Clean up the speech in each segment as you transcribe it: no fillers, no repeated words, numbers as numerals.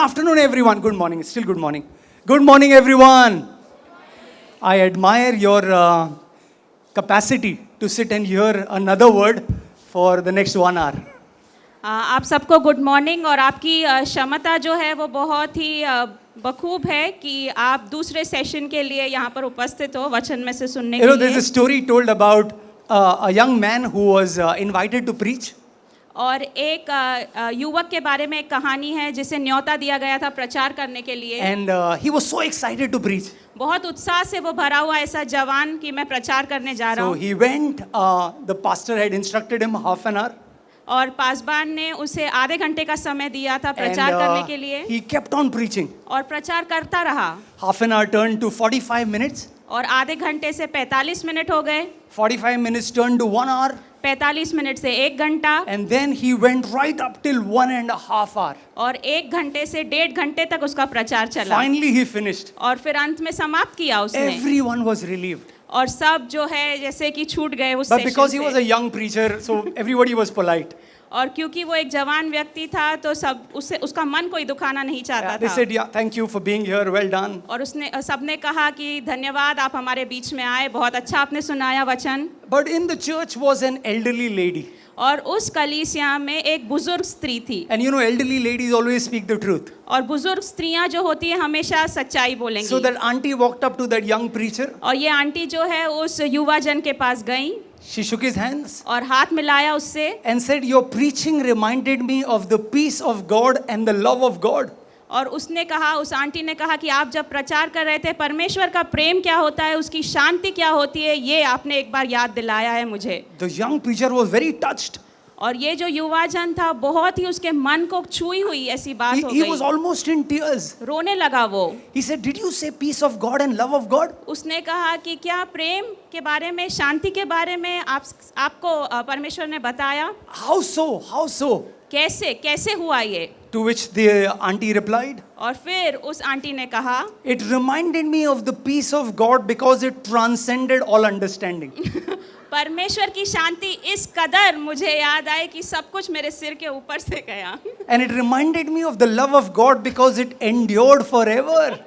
afternoon, everyone. Good morning. Still good morning. Good morning, everyone. I admire your capacity to sit and hear another word for the next 1 hour. आप सबको good morning और आपकी क्षमता जो है वो बहुत ही बखूब है कि आप दूसरे सेशन के लिए यहाँ पर उपस्थित हो वचन में से सुनने के लिए। There's a story told about a young man who was invited to preach. और एक युवक के बारे में एक कहानी है जिसे न्योता दिया गया था प्रचार करने के लिए। And he was so excited to preach. बहुत उत्साह से वो भरा हुआ ऐसा जवान कि मैं प्रचार करने जा रहा So हूँ। he went. The pastor had instructed him half an hour. और पासबान ने उसे आधे घंटे का समय दिया था प्रचार And करने के लिए। he kept on preaching. और प्रचार करता रहा। Half an hour turned to 45 minutes. और आधे घंटे से 45 मिनट हो गए। 45 minutes turned to 1 hour. 45 minute से 1 घंटा। And then he went right up till 1.5 hours. और 1 घंटे से 1.5 घंटे तक उसका प्रचार चला। Finally he finished. और फिर अंत में समाप्त किया उसने। Everyone was relieved. और सब जो है जैसे कि छूट गए उस But सेशन because he से। was a young preacher, so everybody was polite. और क्योंकि वो एक जवान व्यक्ति था तो सब उससे उसका मन कोई दुखाना नहीं चाहता They था। said, yeah, thank you for being here, well done. और उसने सबने कहा कि धन्यवाद आप हमारे बीच में आए, बहुत अच्छा आपने सुनाया वचन। But in the church was an elderly lady. और उस कलीसिया में एक बुजुर्ग स्त्री थी। And you know, elderly ladies always speak the truth. और बुजुर्ग स्त्रियां जो होती है हमेशा सच्चाई बोलेंगी। So that auntie walked up to that young preacher. और ये आंटी जो है उस युवा जन के पास गई। She shook his hands और हाथ मिलाया उससे। and said, your preaching reminded me of the peace of God and the love of God. और उसने कहा, उस आंटी ने कहा कि आप जब प्रचार कर रहे थे परमेश्वर का प्रेम क्या होता है, उसकी शांति क्या होती है, ये आपने एक बार याद दिलाया है मुझे। The young preacher was very touched. और ये जो युवा जन था बहुत ही उसके मन को छुई हुई ऐसी बात हो He was गई। almost in tears. रोने लगा वो। He said, did you say peace of God and love of God? उसने कहा कि क्या प्रेम के बारे में, शांति के बारे में आपको परमेश्वर ने बताया? How so? How so? कैसे कैसे हुआ ये? To which the auntie replied, और फिर उस आंटी ने कहा, it reminded me of the peace of God because it transcended all understanding. परमेश्वर की शांति इस कदर मुझे याद आई कि सब कुछ मेरे सिर के ऊपर से गया। And it reminded me of the love of God because it endured forever.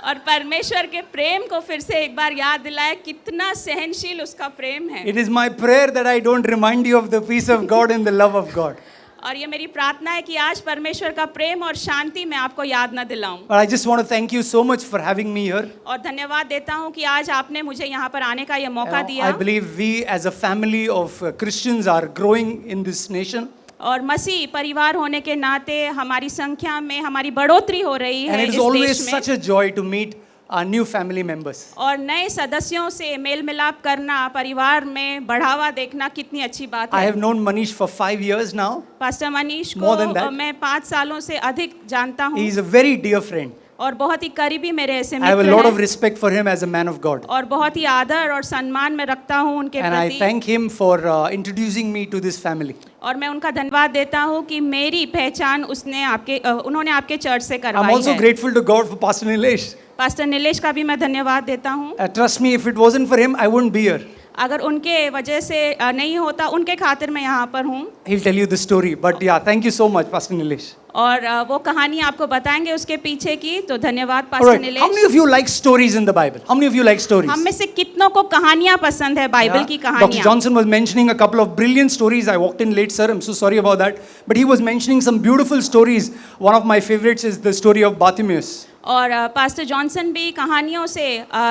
और परमेश्वर के प्रेम को फिर से एक बार याद दिलाया कितना सहनशील उसका प्रेम है। It is my prayer that I don't remind you of the peace of God and the love of God. और ये मेरी प्रार्थना है कि आज परमेश्वर का प्रेम और शांति मैं आपको याद न दिलाऊं। But I just want to thank you so much for having me here. और धन्यवाद देता हूं कि आज आपने मुझे यहाँ पर आने का ये मौका I दिया। believe we as a family of Christians are growing in this nation. और मसीह परिवार होने के नाते हमारी संख्या में हमारी बढ़ोतरी हो रही And है it इस is always देश में। such a joy to meet our new family members. और नए सदस्यों से मेल मिलाप करना, परिवार में बढ़ावा देखना कितनी अच्छी बात I है। have known Manish for 5 years now. Pastor Manish More than को that. मैं 5 सालों से अधिक जानता He हूँ is a very dear friend. और बहुत ही करीबी मेरे ऐसे I have a Mitra lot of हैं respect for him as a man of God. और बहुत ही आदर और सम्मान में रखता हूँ उनके And I प्रति। thank him for introducing me to this family. और मैं उनका धन्यवाद देता हूँ कि मेरी पहचान उन्होंने आपके चर्च से I'm करवाई also है। grateful to God for Pastor Nilesh. Pastor Nilesh का भी मैं धन्यवाद देता हूँ। Trust me, if it wasn't for him, I wouldn't be here. अगर उनके वजह से नहीं होता, उनके खातिर मैं यहाँ पर हूँ। He'll tell you the story. But yeah, thank you so much, Pastor Nilesh. और वो कहानी आपको बताएंगे उसके पीछे की, तो धन्यवाद All pastor right. How many Nilesh. of you like stories in the Bible? How many of you like stories? हम में से कितनों को कहानियाँ पसंद है, बाइबल की Dr. कहानियाँ? Johnson was mentioning a couple of brilliant stories. I walked in late, sir. I'm so sorry about that. But he was mentioning some beautiful stories. One of my favorites is the story of Bartimaeus. और pastor Johnson भी कहानियों से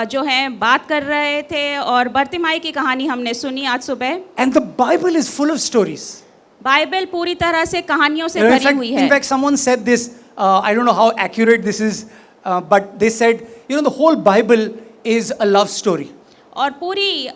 जो है बात कर रहे थे और बर्तिमाई की कहानी हमने सुनी आज सुबह। And the Bible is full of stories. Bible पूरी तरह से कहानियों से You know, भरी हुई है। in fact, someone said this. I don't know how accurate this is, but they said, you know, the whole Bible is a love story. और पूरी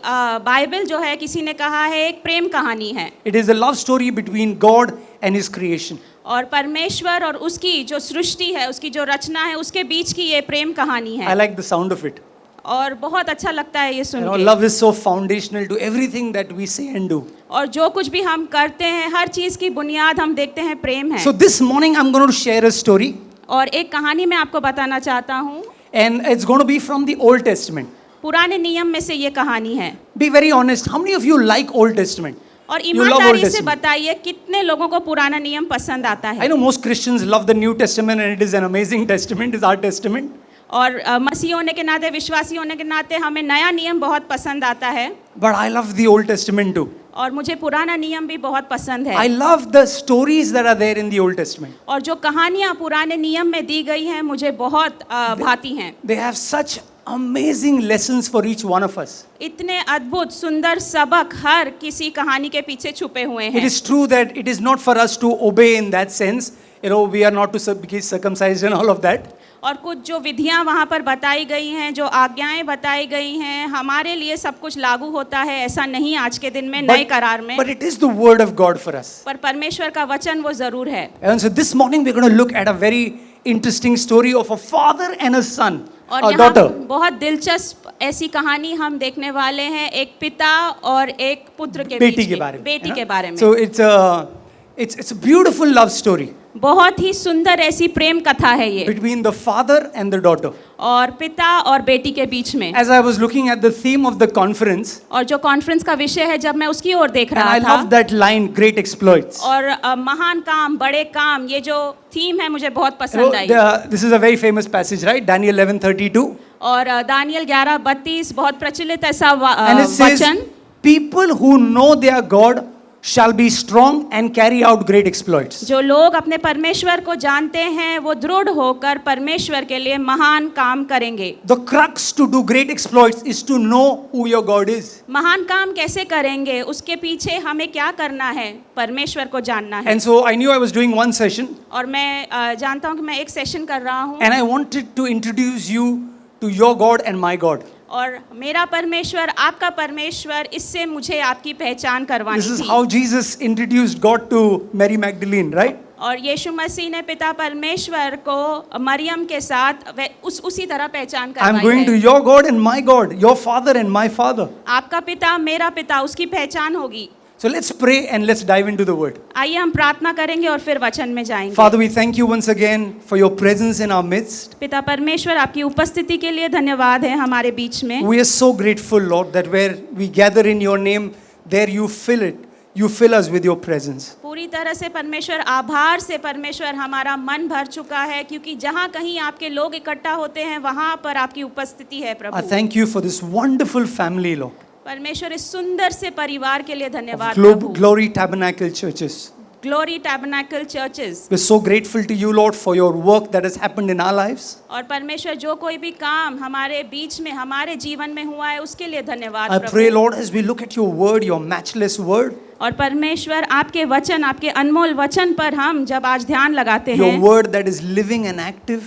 बाइबल जो है किसी ने कहा है एक प्रेम कहानी है। It is a love story between God and His creation. और परमेश्वर और उसकी जो सृष्टि है, उसकी जो रचना है, उसके बीच की ये प्रेम कहानी I है। like the sound of it. और बहुत अच्छा लगता है ये सुन You know, के। love is so foundational to everything that we say and do. और जो कुछ भी हम करते हैं, हर चीज की बुनियाद हम देखते हैं प्रेम है। So this morning I'm going to share a story, और एक कहानी मैं आपको बताना चाहता हूँ। and it's going to be from the Old Testament. पुराने नियम में से ये कहानी है। Be very honest. How many of you like Old Testament? और You love Old ईमानदारी से Testament. बताइए कितने लोगों को पुराना नियम पसंद आता I है? know most Christians love the New Testament and it is an amazing testament, it's our testament. और मसीह होने के नाते, विश्वासी होने के नाते हमें नया नियम बहुत पसंद आता है, But I love the Old Testament too. और मुझे पुराना नियम भी बहुत पसंद I है। love the stories that are there in the Old Testament. और जो कहानियाँ पुराने नियम में दी गई हैं मुझे बहुत भाती हैं। They have such amazing lessons for each one of us. इतने अद्भुत सुंदर सबक हर किसी कहानी के पीछे छुपे हुए It हैं। is true that it is not for us to obey in that sense. You know, we are not to be circumcised and all of that. और कुछ जो विधियां वहाँ पर बताई गई हैं, जो आज्ञाएं बताई गई हैं, हमारे लिए सब कुछ लागू होता है, ऐसा नहीं आज के दिन में, नए करार में। But it is the word of God for us. पर परमेश्वर का वचन वो जरूर है। And so this morning we're going to look at a very interesting story of a father and a son, और a यहाँ daughter. बहुत दिलचस्प ऐसी कहानी हम देखने वाले हैं, एक पिता और एक पुत्र के बेटी बीच के की, बारे में. बेटी है के ना? बारे में। So it's a beautiful love story बहुत ही सुंदर ऐसी प्रेम कथा है ये, between the father and the daughter. और पिता और बेटी के बीच में। As I was looking at the theme of the conference, और जो कॉन्फ्रेंस का विषय है, जब मैं उसकी ओर देख and रहा I था, love that line, great exploits. और महान काम, बड़े काम, ये जो थीम है मुझे बहुत You पसंद know, I. this is a very famous passage, right? Daniel 11:32. और दानियल 11:32 बहुत प्रचलित ऐसा And it says, वचन, people who know their God shall be strong and carry out great exploits. जो लोग अपने परमेश्वर को जानते हैं वो दृढ़ होकर परमेश्वर के लिए महान काम करेंगे। The crux to do great exploits is to know who your God is. महान काम कैसे करेंगे, उसके पीछे हमें क्या करना है, परमेश्वर को जानना है। And so I knew I was doing one session, और मैं जानता हूँ कि मैं एक सेशन कर रहा हूँ, and I wanted to introduce you to your God and my God. और मेरा परमेश्वर, आपका परमेश्वर, इससे मुझे आपकी पहचान करवानी This is थी। how Jesus introduced God to Mary Magdalene, right? और यीशु मसीह ने पिता परमेश्वर को मरियम के साथ उसी तरह पहचान I'm going to करवाई है। your God and my God, your father and my father. आपका पिता मेरा पिता, उसकी पहचान होगी। So let's pray and let's dive into the word. आइए हम प्रार्थना करेंगे और फिर वचन में जाएंगे। Father, we thank you once again for your presence in our midst. पिता परमेश्वर, आपकी उपस्थिति के लिए धन्यवाद है हमारे बीच में। We are so grateful, Lord, that where we gather in your name, there you fill it. You fill us with your presence. पूरी तरह से परमेश्वर, आभार से परमेश्वर हमारा मन भर चुका है, क्योंकि जहाँ कहीं आपके लोग इकट्ठा होते हैं वहाँ पर आपकी उपस्थिति है I Prabhu. thank you for this wonderful family, Lord, परमेश्वर, इस सुंदर से परिवार के लिए धन्यवाद of Prabhu. Glory Tabernacle Churches. Glory tabernacle churches. We're so grateful to you, Lord, for your work that has happened in our lives. और परमेश्वर, जो कोई भी काम हमारे बीच में, हमारे जीवन में हुआ है, उसके लिए धन्यवाद I Prabhu. pray, Lord, as we look at your word, your matchless word, और परमेश्वर, आपके वचन, आपके अनमोल वचन पर हम जब आज ध्यान लगाते your हैं, word that is living and active,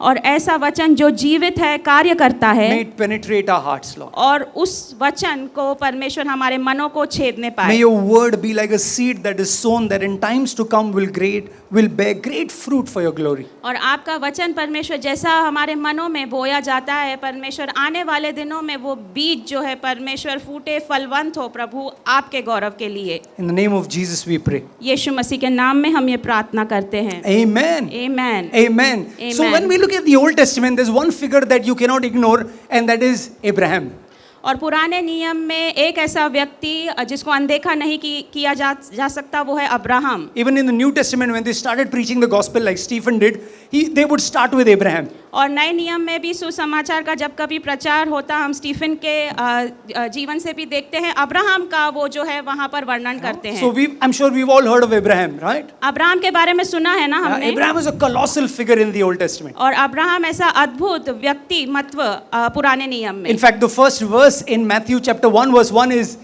और ऐसा वचन जो जीवित है, कार्य करता है, may it penetrate our hearts, Lord. और उस वचन को परमेश्वर हमारे मनों को छेदने May पाए। your word be like a seed that is sown that in times to come will bear great fruit for your glory. और आपका वचन परमेश्वर जैसा हमारे मनों में बोया जाता है, परमेश्वर आने वाले दिनों में वो बीज जो है परमेश्वर फूटे, फलवंत हो प्रभु, आपके गौरव के लिए। In the name of Jesus we pray. यीशु मसीह के नाम में हम ये प्रार्थना करते हैं। Amen. आमीन। Amen. So Amen. when we look at the Old Testament, there's one figure that you cannot ignore, and that is Abraham. और पुराने नियम में एक ऐसा व्यक्ति जिसको अनदेखा नहीं किया जा सकता, वो है Abraham. Even in the New Testament, when they started preaching the gospel like Stephen did, they would start with Abraham. और नए नियम में भी सुसमाचार का जब कभी प्रचार होता, हम स्टीफन के जीवन से भी देखते हैं, अब्राहम का वो जो है वहाँ पर वर्णन करते हैं। So I'm sure we've all heard of Abraham, right? Abraham के बारे में सुना है ना हमने। Abraham is a colossal figure in the Old Testament. और अब्राहम ऐसा अद्भुत व्यक्तिमत्व पुराने नियम में। In fact, the first verse in Matthew chapter 1 verse 1 is,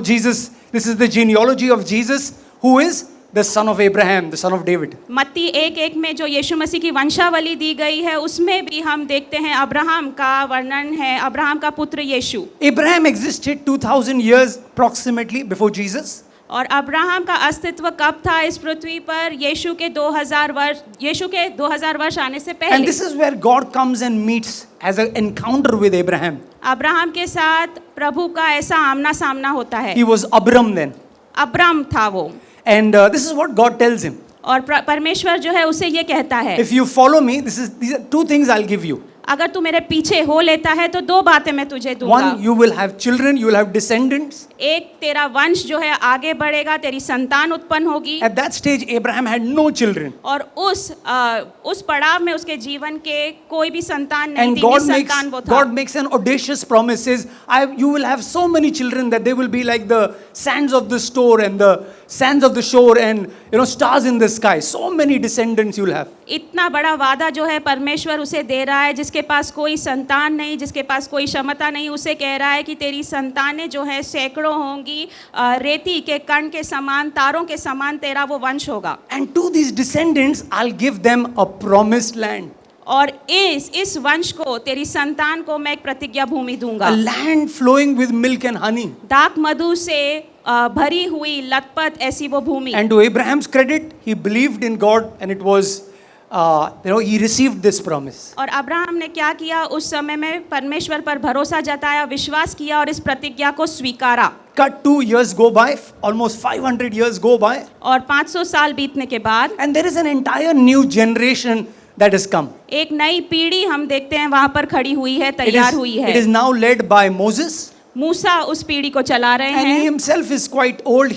Jesus, this is the genealogy of Jesus, who is the son of Abraham, the son of David. मत्ती 1:1 में जो यीशु मसीह की वंशावली दी गई है, उसमें भी हम देखते हैं अब्राहम का वर्णन है, अब्राहम का पुत्र यीशु। Abraham existed 2000 years approximately before Jesus. और अब्राहम का अस्तित्व कब था इस पृथ्वी पर? यीशु के 2000 वर्ष आने से And पहले। this is where God comes and meets as an encounter with Abraham. Abraham के साथ प्रभु का ऐसा आमना सामना होता है। He was Abram then. Abram था वो। And this is what God tells him. और परमेश्वर जो है उसे ये कहता है, If you follow me, these are two things I'll give you. अगर तू मेरे पीछे हो लेता है तो दो बातें मैं तुझे दूंगा। One, you will have children, you will have descendants. एक, तेरा वंश जो है आगे बढ़ेगा, तेरी संतान उत्पन्न होगी। At that stage, Abraham had no children. और उस पड़ाव में उसके जीवन के कोई भी संतान नहीं And थी, God निसंतान वो था। God makes an audacious promise, says, you will have so many children that they will be like the sands of the store and the sands of the shore and stars in the sky. So many descendants you'll have. इतना बड़ा वादा जो है परमेश्वर उसे दे रहा है, जिसके पास कोई संतान नहीं, जिसके पास कोई क्षमता नहीं, उसे कह रहा है कि तेरी संतानें जो है सैकड़ों होंगी, रेती के कण के समान, तारों के समान तेरा वो वंश होगा। And to these descendants, I'll give them a promised land. और इस वंश को, तेरी संतान को मैं एक प्रतिज्ञा भूमि दूंगा। A land flowing with milk and honey. दाख मधु से भरी हुई लतपत ऐसी वो भूमि। And to Abraham's credit, he believed in God and it was, he received this promise. और अब्राहम ने क्या किया, उस समय में परमेश्वर पर भरोसा जताया, विश्वास किया और इस प्रतिज्ञा को स्वीकारा। Cut 2 years go by, almost 500 years go by. और 500 साल बीतने के बाद And there is an entire new generation that has come. एक नई पीढ़ी हम देखते हैं वहां पर खड़ी हुई है, तैयार हुई It is है। now led by Moses. मूसा उस पीढ़ी को चला रहे And he हैं himself is quite old.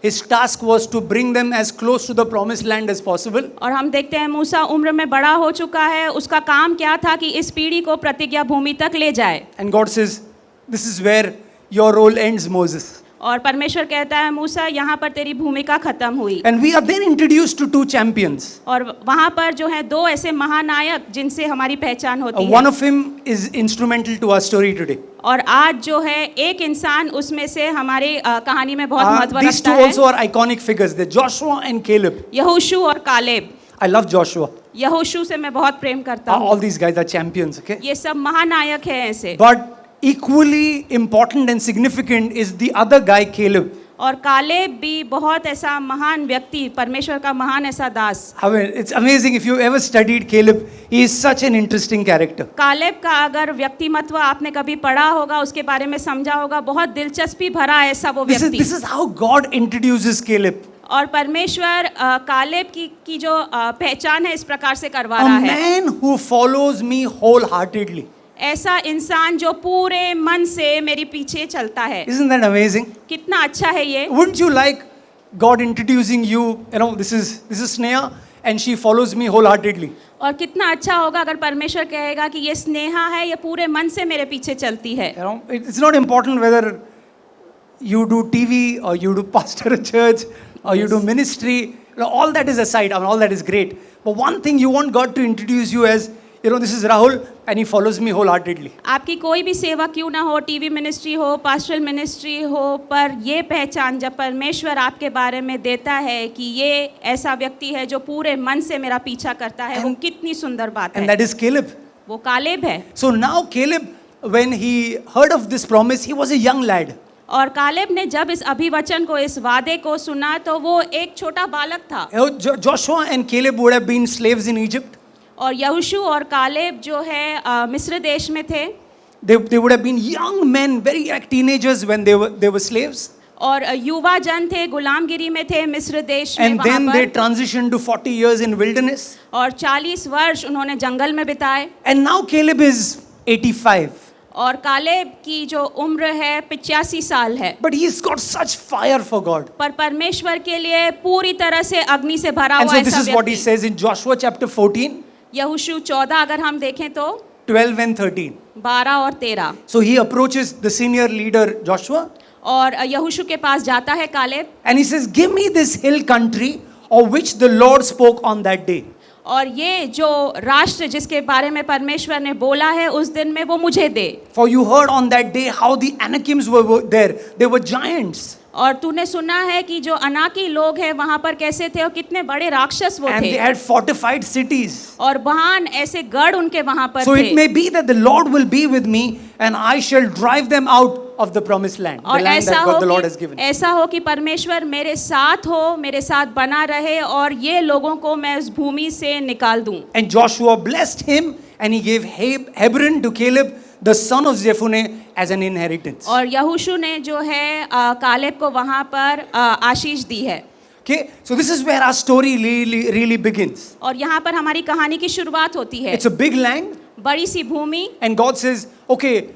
His task was to bring them as close to the promised land as possible. और हम देखते हैं मूसा उम्र में बड़ा हो चुका है, उसका काम क्या था कि इस पीढ़ी को प्रतिज्ञा भूमि तक ले जाए। And God says, this is where your role ends, Moses. और परमेश्वर कहता है मूसा, यहाँ पर तेरी भूमिका खत्म हुई। And we are then introduced to 2 champions. और वहाँ पर जो है दो ऐसे महानायक जिनसे हमारी पहचान होती है। One of him is instrumental to our story today. और आज जो है एक इंसान उसमें से हमारी कहानी में बहुत महत्व These two रखता है। also are iconic figures. They're Joshua and Caleb. यहोशू और कालेब। I love Joshua. यहोशू से मैं बहुत प्रेम करता हूँ। All these guys are champions, okay? ये सब महानायक हैं ऐसे। But equally important and significant is the other guy, Caleb. और कालेब भी बहुत ऐसा महान व्यक्ति, परमेश्वर का महान ऐसा दास। I mean, it's amazing if you ever studied Caleb. He is such an interesting character. Caleb का अगर व्यक्तिमत्व आपने कभी पढ़ा होगा, उसके बारे में समझा होगा, बहुत दिलचस्पी भरा ऐसा वो व्यक्ति। This is how God introduces Caleb. और परमेश्वर कालेब की जो पहचान है इस प्रकार से करवा A रहा है। man who follows me wholeheartedly. ऐसा इंसान जो पूरे मन से मेरे पीछे चलता है। Isn't that amazing? कितना अच्छा है ये। Wouldn't you like God introducing you? This is Sneha and she follows me wholeheartedly. और कितना अच्छा होगा अगर परमेश्वर कहेगा कि ये स्नेहा है, ये पूरे मन से मेरे पीछे चलती है। It's not important whether you do TV or you do pastor a church or you do ministry. All that is aside. All that is great. But one thing you want God to introduce you as, this is Rahul and he follows me wholeheartedly. आपकी कोई भी सेवा क्यों ना हो, TV ministry हो, pastoral ministry हो, पर ये पहचान जब परमेश्वर आपके बारे में देता है कि ये ऐसा व्यक्ति है जो पूरे मन से मेरा पीछा करता है, वो कितनी सुंदर बात And है। that is Caleb. वो कालेब है। So now Caleb, when he heard of this promise, he was a young lad. और कालेब ने जब इस अभिवचन को, इस वादे को सुना तो वो एक छोटा बालक था। Joshua and Caleb would have been slaves in Egypt. और यहोशू और कालेब जो है मिस्र देश में थे। They would have been young men, very like teenagers when they were slaves. और युवा जन थे, गुलामगिरी में थे मिस्र देश में। And then they transitioned to 40 years in wilderness. और 40 वर्ष उन्होंने जंगल में बिताए। And now Caleb is 85. और कालेब की जो उम्र है 85 साल है। But he's got such fire for God. पर परमेश्वर के लिए पूरी तरह से अग्नि से भरा And हुआ so this ऐसा is what he व्यक्ति। says in Joshua chapter 14, यहोशू 14 अगर हम देखें तो 12 and 13. 12 और 13। So he approaches the senior leader Joshua और यहोशू के पास जाता है Caleb. and he says, give me this hill country of which the Lord spoke on that day. और ये जो राष्ट्र जिसके बारे में परमेश्वर ने बोला है उस दिन में वो मुझे दे। For you heard on that day how the Anakims were there. They were giants. और तूने सुना है कि जो अनाकी लोग हैं वहाँ पर कैसे थे और कितने बड़े राक्षस वो And they थे। had fortified cities. और महान ऐसे गढ़ उनके वहाँ पर So थे। it may be that the Lord will be with me and I shall drive them out of the promised land. The और land ऐसा that हो God the Lord कि has given. ऐसा हो कि परमेश्वर मेरे साथ हो, मेरे साथ बना रहे और ये लोगों को मैं उस भूमि से निकाल दूं। And Joshua blessed him and he gave Hebron to Caleb, the son of Jephunneh, as an inheritance. और यहोशू ने जो है कालेब को वहाँ पर आशीष दी है। Okay, so this is where our story really begins. और यहाँ पर हमारी कहानी की शुरुआत होती है। It's a big land. बड़ी सी भूमि, and God says, okay,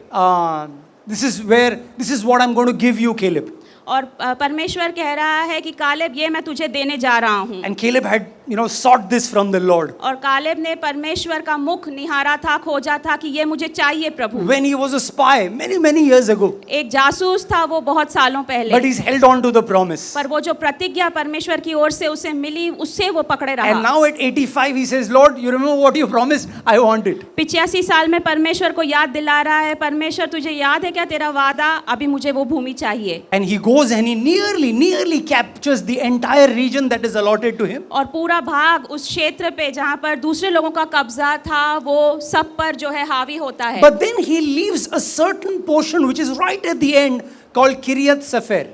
this is what I'm going to give you, Caleb. और परमेश्वर कह रहा है कि कालेब ये मैं तुझे देने जा रहा हूँ। And Caleb had, sought this from the Lord. और कालेब ने परमेश्वर का मुख निहारा था, खोजा था कि ये मुझे चाहिए प्रभु। When he was a spy many years ago. एक जासूस था वो बहुत सालों पहले। But he's held on to the promise. पर वो जो प्रतिज्ञा परमेश्वर की ओर से उसे मिली, उससे वो पकड़े रहा। And now at 85 he says, Lord, you remember what you promised? I want it. 85 साल में परमेश्वर को याद दिला रहा है, परमेश्वर तुझे याद है क्या तेरा वादा? अभी मुझे वो भूमि चाहिए। And he goes and he nearly captures the entire region that is allotted to him. और पूरा भाग उस क्षेत्र पे जहाँ पर दूसरे लोगों का कब्जा था, वो सब पर जो है हावी होता है। But then he leaves a certain portion which is right at the end called Kiryat Sefer.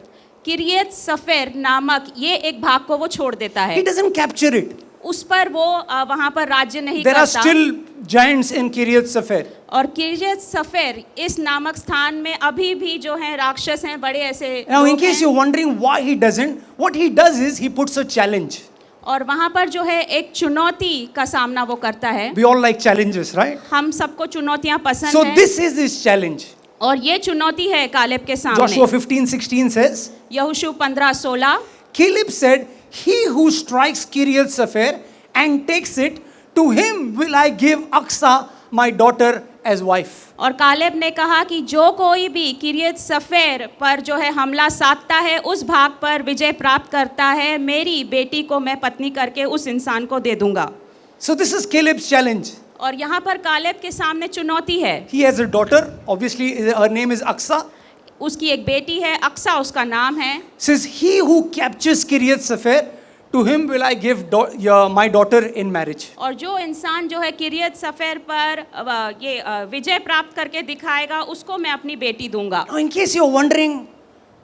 किरियत सफेर नामक ये एक भाग को वो छोड़ देता है। He doesn't capture it. उस पर वो वहाँ पर राज्य नहीं There are करता। still giants in Kiryat Sefer. और किरियत सफेर इस नामक स्थान में अभी भी जो है राक्षस हैं, बड़े ऐसे Now, in लोग case हैं। you're wondering why he doesn't, what he does is he puts a challenge. और वहाँ पर जो है एक चुनौती का सामना वो करता है। We all like challenges, right? हम सबको चुनौतियाँ पसंद So हैं। this is his challenge. और ये चुनौती है कालेब के Joshua सामने। 15:16 says, यहोशू 15:16 Caleb said, "He who strikes Kiryat Sefer and takes it, to him will I give Aksa, my daughter, as wife." और कालेब ने कहा कि जो कोई भी किरियत सफेर पर जो है हमला साधता है, उस भाग पर विजय प्राप्त करता है, मेरी बेटी को मैं पत्नी करके उस इंसान को दे दूंगा। So this is Caleb's challenge. और यहाँ पर कालेब के सामने चुनौती है। He has a daughter. Obviously, her name is Aksa. उसकी एक बेटी है, अक्सा उसका नाम है। Says, "He who captures Kiryat Sefer, to him will I give my daughter in marriage." और जो इंसान जो है किरियत सफेर पर ये विजय प्राप्त करके दिखाएगा, उसको मैं अपनी बेटी दूंगा। Now, in case you're wondering,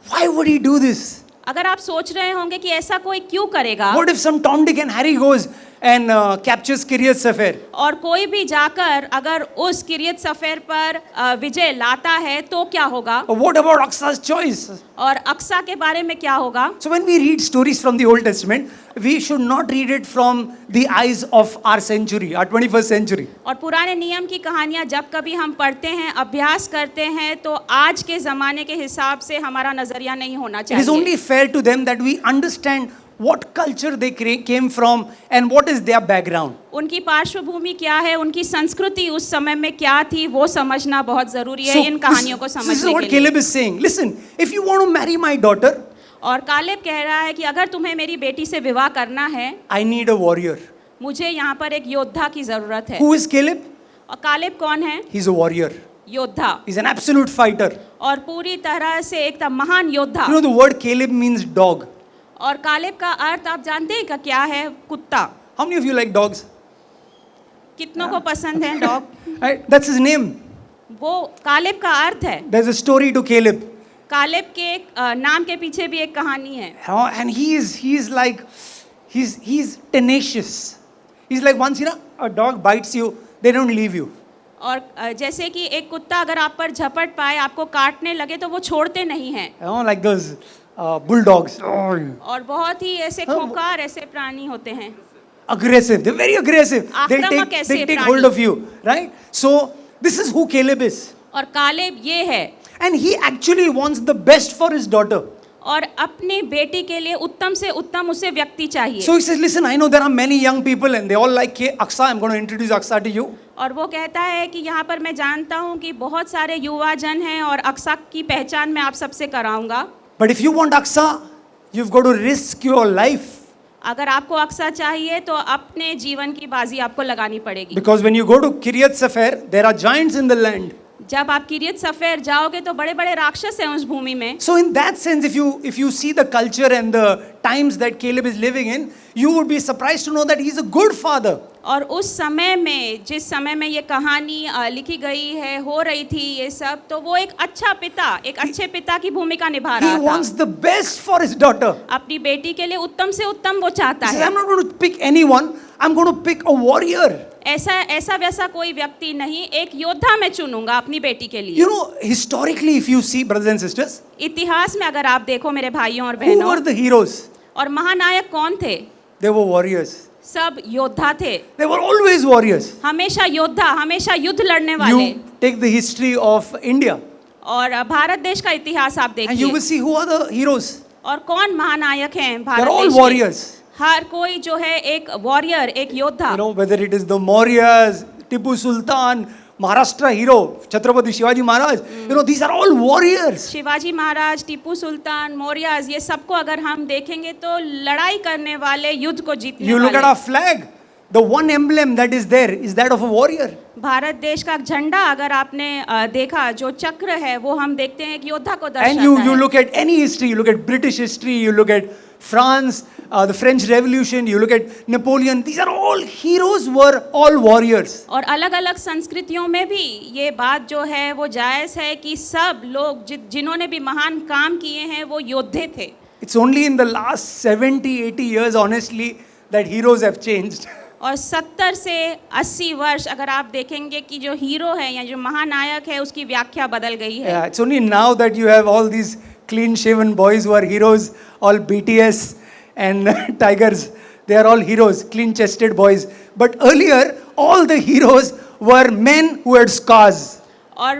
why would he do this? अगर आप सोच रहे होंगे कि ऐसा कोई क्यों करेगा, What if some Tom, Dick and Harry goes and captures Kiryat Sefer? और कोई भी जाकर अगर उस किरियत सफेर पर विजय लाता है तो क्या होगा? Or what about Aksa's choice? और अक्सा के बारे में क्या होगा? So when we read stories from the Old Testament, we should not read it from the eyes of our century, our 21st century. और पुराने नियम की कहानियाँ जब कभी हम पढ़ते हैं, अभ्यास करते हैं, तो आज के ज़माने के हिसाब से हमारा नज़रिया नहीं होना It is चाहिए। only fair to them that we understand what culture they came from and what is their background. उनकी पार्श्वभूमि क्या है, उनकी संस्कृति उस समय में क्या थी, वो समझना बहुत ज़रूरी है इन कहानियों को this is समझने what के लिए। Caleb is saying. Listen, if you want to marry my daughter, और कालेब कह रहा है कि अगर तुम्हें मेरी बेटी से विवाह करना है, I need a warrior. मुझे यहाँ पर एक योद्धा की ज़रूरत है। Who is Caleb? और कालेब कौन है? He's a warrior. योद्धा। He's an absolute fighter. और पूरी तरह से एक महान योद्धा। You know the word Caleb means dog. और कालेब का अर्थ आप जानते हैं का क्या है? कुत्ता। How many of you like dogs? कितनों को पसंद है dog? Right? That's his name. वो कालेब का अर्थ है। There's a story to Caleb. Caleb के नाम के पीछे भी एक कहानी है। And he's like, he's tenacious. He's like, once a dog bites you, they don't leave you. और जैसे कि एक कुत्ता अगर आप पर झपट पाए, आपको काटने लगे, तो वो छोड़ते नहीं हैं। Like those bulldogs. और बहुत ही ऐसे खूंखार ऐसे प्राणी होते हैं। Aggressive. They're very aggressive. आक्रामक ऐसे They take प्राणी। hold of you, right? So this is who Caleb is. और कालेब ये है। And he actually wants the best for his daughter. और अपनी बेटी के लिए उत्तम से उत्तम उसे व्यक्ति चाहिए। So he says, listen, I know there are many young people and they all like Aksa. I'm going to introduce Aksa to you. और वो कहता है कि यहाँ पर मैं जानता हूँ कि बहुत सारे युवा जन हैं और अक्सा की पहचान मैं आप सबसे कराऊंगा। But if you want Aksa, you've got to risk your life. अगर आपको अक्सा चाहिए तो अपने जीवन की बाजी आपको लगानी पड़ेगी। Because when you go to Kiryat Sefer, there are giants in the land. जब आप किरियत सफेर जाओगे तो बड़े बड़े राक्षस हैं उस भूमि में। So in that sense, if you see the culture and the times that Caleb is living in, you would be surprised to know that he's a good father. और उस समय में, जिस समय में ये कहानी लिखी गई है, हो रही थी ये सब, तो वो एक अच्छा पिता, एक अच्छे पिता की भूमिका निभा He रहा था। wants the best for his daughter. अपनी बेटी के लिए उत्तम से उत्तम वो चाहता He says, है। I'm not going to pick anyone. I'm going to pick a warrior. ऐसा वैसा कोई व्यक्ति नहीं, एक योद्धा मैं चुनूंगा अपनी बेटी के लिए। You know, historically, if you see, brothers and sisters, इतिहास में अगर आप देखो मेरे भाइयों और who were बहनों, the heroes? और महानायक कौन थे? They were warriors. सब योद्धा थे, They were always warriors. हमेशा योद्धा, हमेशा युद्ध लड़ने वाले। You take the history of India और भारत देश का इतिहास आप and you देखिए, will see who are the heroes. और कौन महानायक हैं They're भारत all देश के। warriors. हर कोई जो है एक वॉरियर, एक योद्धा। You know, whether it is the Mauryas, Tipu Sultan, Maharashtra hero, Chhatrapati Shivaji Maharaj, you know, these are all warriors. Shivaji Maharaj, Tipu Sultan, मौर्यज, ये सबको अगर हम देखेंगे तो लड़ाई करने वाले, युद्ध को जीतने You look at वाले। our flag, the one emblem that is there is that of a warrior. Bharat देश का झंडा अगर आपने देखा, जो चक्र है वो हम देखते हैं एक योद्धा को And दर्शाता you है। look at any history, you look at British history, you look at France, the French Revolution, you look at Napoleon, these are all heroes, were all warriors. और अलग अलग संस्कृतियों में भी ये बात जो है वो जायज़ है कि सब लोग जिन्होंने भी महान काम किए हैं वो योद्धे थे। It's only in the last 70, 80 years, honestly, that heroes have changed. और 70 से 80 वर्ष अगर आप देखेंगे कि जो हीरो है या जो महानायक है उसकी व्याख्या बदल गई है। Yeah, it's only now that you have all these clean-shaven boys who are heroes, all BTS and Tigers. They are all heroes, clean-chested boys. But earlier, all the heroes were men who had scars. और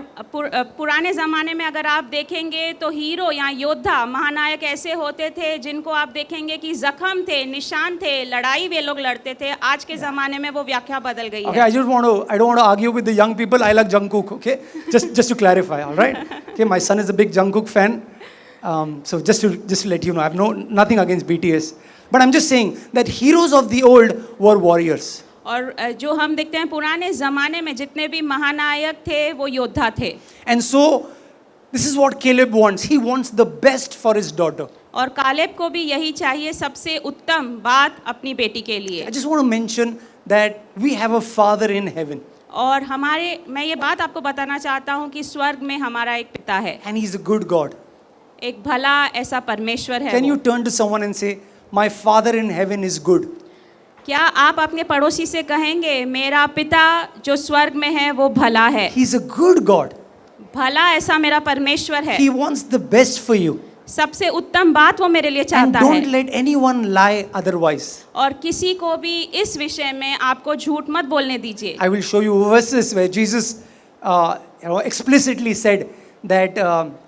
पुराने ज़माने में अगर आप देखेंगे तो hero या योद्धा महानायक ऐसे होते थे जिनको आप देखेंगे कि जख्म थे, निशान थे, लड़ाई वे लोग लड़ते थे। आज के ज़माने में वो व्याख्या बदल गई Okay, है। I don't want to argue with the young people. I like Jungkook. Okay, just to clarify. All right. Okay, my son is a big Jungkook fan. So just to let you know, I have nothing against BTS, but I'm just saying that heroes of the old were warriors. और जो हम देखते हैं पुराने ज़माने में जितने भी महानायक थे वो योद्धा थे। And so this is what Caleb wants. He wants the best for his daughter. और कालेब को भी यही चाहिए, सबसे उत्तम बात अपनी बेटी के लिए। I just want to mention that we have a Father in heaven, और मैं ये बात आपको बताना चाहता हूँ कि स्वर्ग में हमारा एक पिता है, and He's a good God. एक भला ऐसा परमेश्वर है। Can you वो। turn to someone and say, "My Father in heaven is good"? क्या आप अपने पड़ोसी से कहेंगे मेरा पिता जो स्वर्ग में है वो भला है? He's a good God. भला ऐसा मेरा परमेश्वर है, He wants the best for you, सबसे उत्तम बात वो मेरे लिए and चाहता don't है। let anyone lie otherwise. और किसी को भी इस विषय में आपको झूठ मत बोलने दीजिए। I will show you verses where Jesus explicitly said that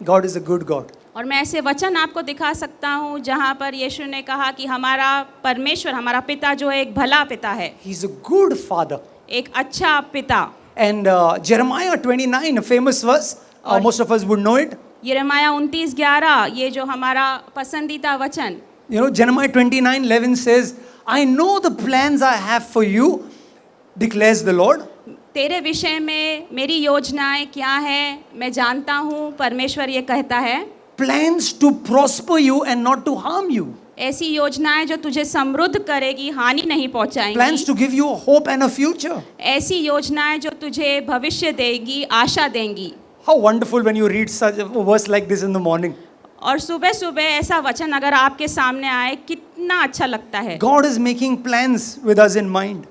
God is a good God. और मैं ऐसे वचन आपको दिखा सकता हूँ जहाँ पर यीशु ने कहा कि हमारा परमेश्वर, हमारा पिता जो है एक भला पिता है, He's a good Father. एक अच्छा पिता। And Jeremiah 29, a famous verse, most of us would know it. यिर्मयाह 29:11, ये जो हमारा पसंदीदा वचन। You know, Jeremiah 29:11 says, "I know the plans I have for you, declares the Lord." तेरे विषय में मेरी योजनाएं क्या है मैं जानता हूँ, परमेश्वर ये कहता है। Plans to prosper you and not to harm you. ऐसी योजनाएं जो तुझे समृद्ध करेगी, हानि नहीं Plans पहुंचाएंगी। to give you a hope and a future. ऐसी योजनाएं जो तुझे भविष्य देगी, आशा देंगी। How wonderful when you read such a verse like this in the morning. और सुबह सुबह ऐसा वचन अगर आपके सामने आए कितना अच्छा लगता है। God is making plans with us in mind.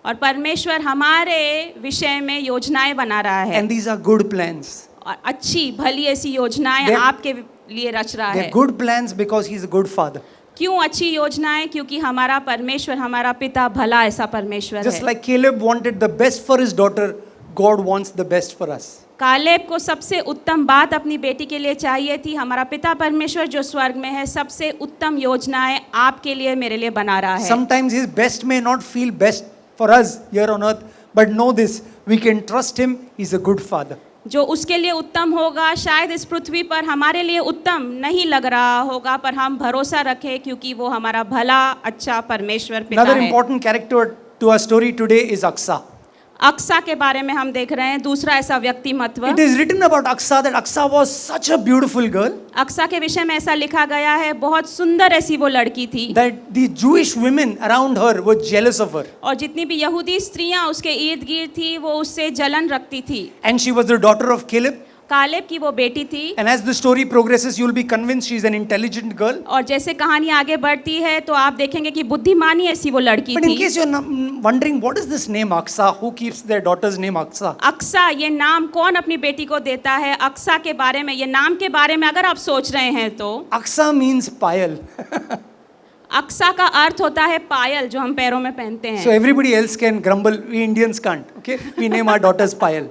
और परमेश्वर हमारे विषय में योजनाएं बना रहा है, And these are good plans. और अच्छी भली ऐसी योजनाएं They're- आपके लिए रच रहा They're है। good plans because He's a good Father. क्यों अच्छी योजनाएं? क्योंकि हमारा परमेश्वर, हमारा पिता भला ऐसा परमेश्वर Just है। like Caleb wanted the best for his daughter, God wants the best for us. Caleb को सबसे उत्तम बात अपनी बेटी के लिए चाहिए थी। हमारा पिता परमेश्वर जो स्वर्ग में है सबसे उत्तम योजनाएं आपके लिए, मेरे लिए बना रहा है। Sometimes His best may not feel best for us here on earth, but know this, we can trust Him, He's a good Father. जो उसके लिए उत्तम होगा शायद इस पृथ्वी पर हमारे लिए उत्तम नहीं लग रहा होगा, पर हम भरोसा रखें क्योंकि वो हमारा भला अच्छा परमेश्वर पिता Another है। important character to our story today is Aksa. Aqsa के बारे में हम देख रहे हैं, दूसरा ऐसा व्यक्तिमत्व। It is written about Aksa that Aksa was such a beautiful girl Aqsa के विषय में ऐसा लिखा गया है, बहुत सुंदर ऐसी वो लड़की थी, that the Jewish women around her were jealous of her. और जितनी भी यहूदी स्त्रियां उसके इर्द गिर्द थी वो उससे जलन रखती थी। And she was the daughter of Caleb. Caleb की वो बेटी थी। And as the story progresses, you will be convinced she's an intelligent girl. और जैसे कहानी आगे बढ़ती है तो आप देखेंगे कि बुद्धिमानी ऐसी वो लड़की But in थी। case you're wondering, what is this name Aksa? Who keeps their daughter's name Aksa? Aqsa ये नाम कौन अपनी बेटी को देता है? अक्सा के बारे में, ये नाम के बारे में अगर आप सोच रहे हैं तो Aksa means payal. अक्सा का अर्थ होता है पायल, जो हम पैरों में पहनते So हैं। everybody else can grumble, we Indians can't. Okay, we name our daughters Payal.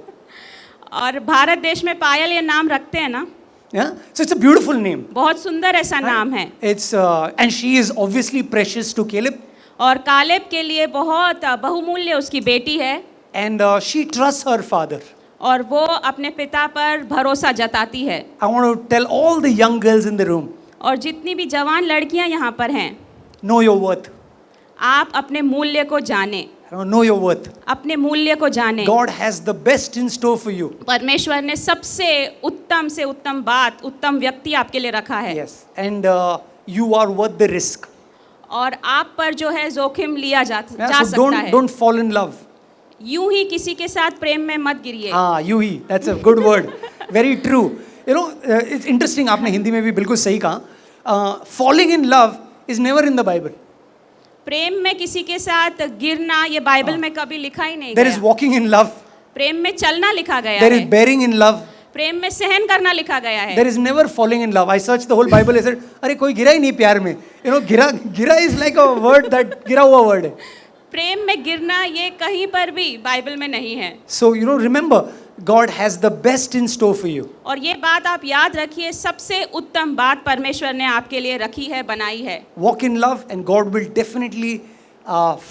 और भारत देश में पायल ये नाम रखते हैं ना, Yeah, so it's a beautiful name. बहुत सुंदर ऐसा नाम है। It's and she is obviously precious to Caleb, और कालेब के लिए बहुत बहुमूल्य उसकी बेटी है, and she trusts her father. और वो अपने पिता पर भरोसा जताती है। I want to tell all the young girls in the room, और जितनी भी जवान लड़कियां यहाँ पर हैं, know your worth. आप अपने मूल्य को जाने, Know your worth. अपने मूल्य को जाने। God has the best in store for you. परमेश्वर ने सबसे उत्तम बात, उत्तम व्यक्ति आपके लिए रखा है। Yes, and you are worth the risk. और आप पर जो है जोखिम लिया जा Yeah, so सकता है। don't fall in love. यूं ही किसी के साथ प्रेम में मत गिरिए। हाँ, you he, that's a good word. Very true. You know, it's interesting. आपने हिंदी में भी बिल्कुल सही कहा. Falling in love is never in the Bible. प्रेम में किसी के साथ गिरना ये बाइबल में कभी लिखा ही नहीं There is गया। walking in love. प्रेम में चलना लिखा गया There is है, bearing in love. प्रेम में सहन करना लिखा गया है। There is never falling in love. I searched the whole Bible. I said, अरे कोई गिरा ही नहीं प्यार में. You know, गिरा is like a word that गिरा हुआ word है. प्रेम में गिरना ये कहीं पर भी बाइबल में नहीं है। So you know, remember, God has the best in store for you. और ये बात आप याद रखिए, सबसे उत्तम बात परमेश्वर ने आपके लिए रखी है, बनाई है। Walk in love, and God will definitely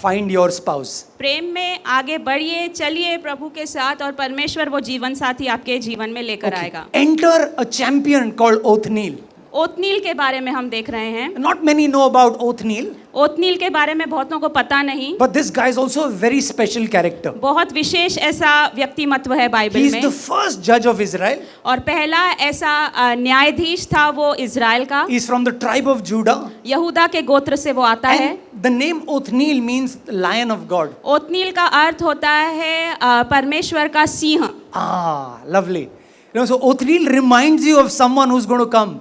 find your spouse. प्रेम में आगे बढ़िए, चलिए प्रभु के साथ, और परमेश्वर वो जीवन साथी आपके जीवन में लेकर आएगा। Enter a champion called Othniel. ओतनील के बारे में हम देख रहे हैं। Not many know about Othniel, ओतनील के बारे में बहुतों को पता नहीं, but this guy is also a very special character. बहुत विशेष ऐसा व्यक्तिमत्व है He बाइबल is में। the first judge of Israel. और पहला ऐसा न्यायाधीश था वो इज़राइल का, He is from the tribe of Judah. यहूदा के गोत्र से वो आता है। And the name Othniel means lion of God. ओतनील का अर्थ होता है परमेश्वर का Singh. Ah, lovely. You know, so Othniel reminds you of someone who's going to come.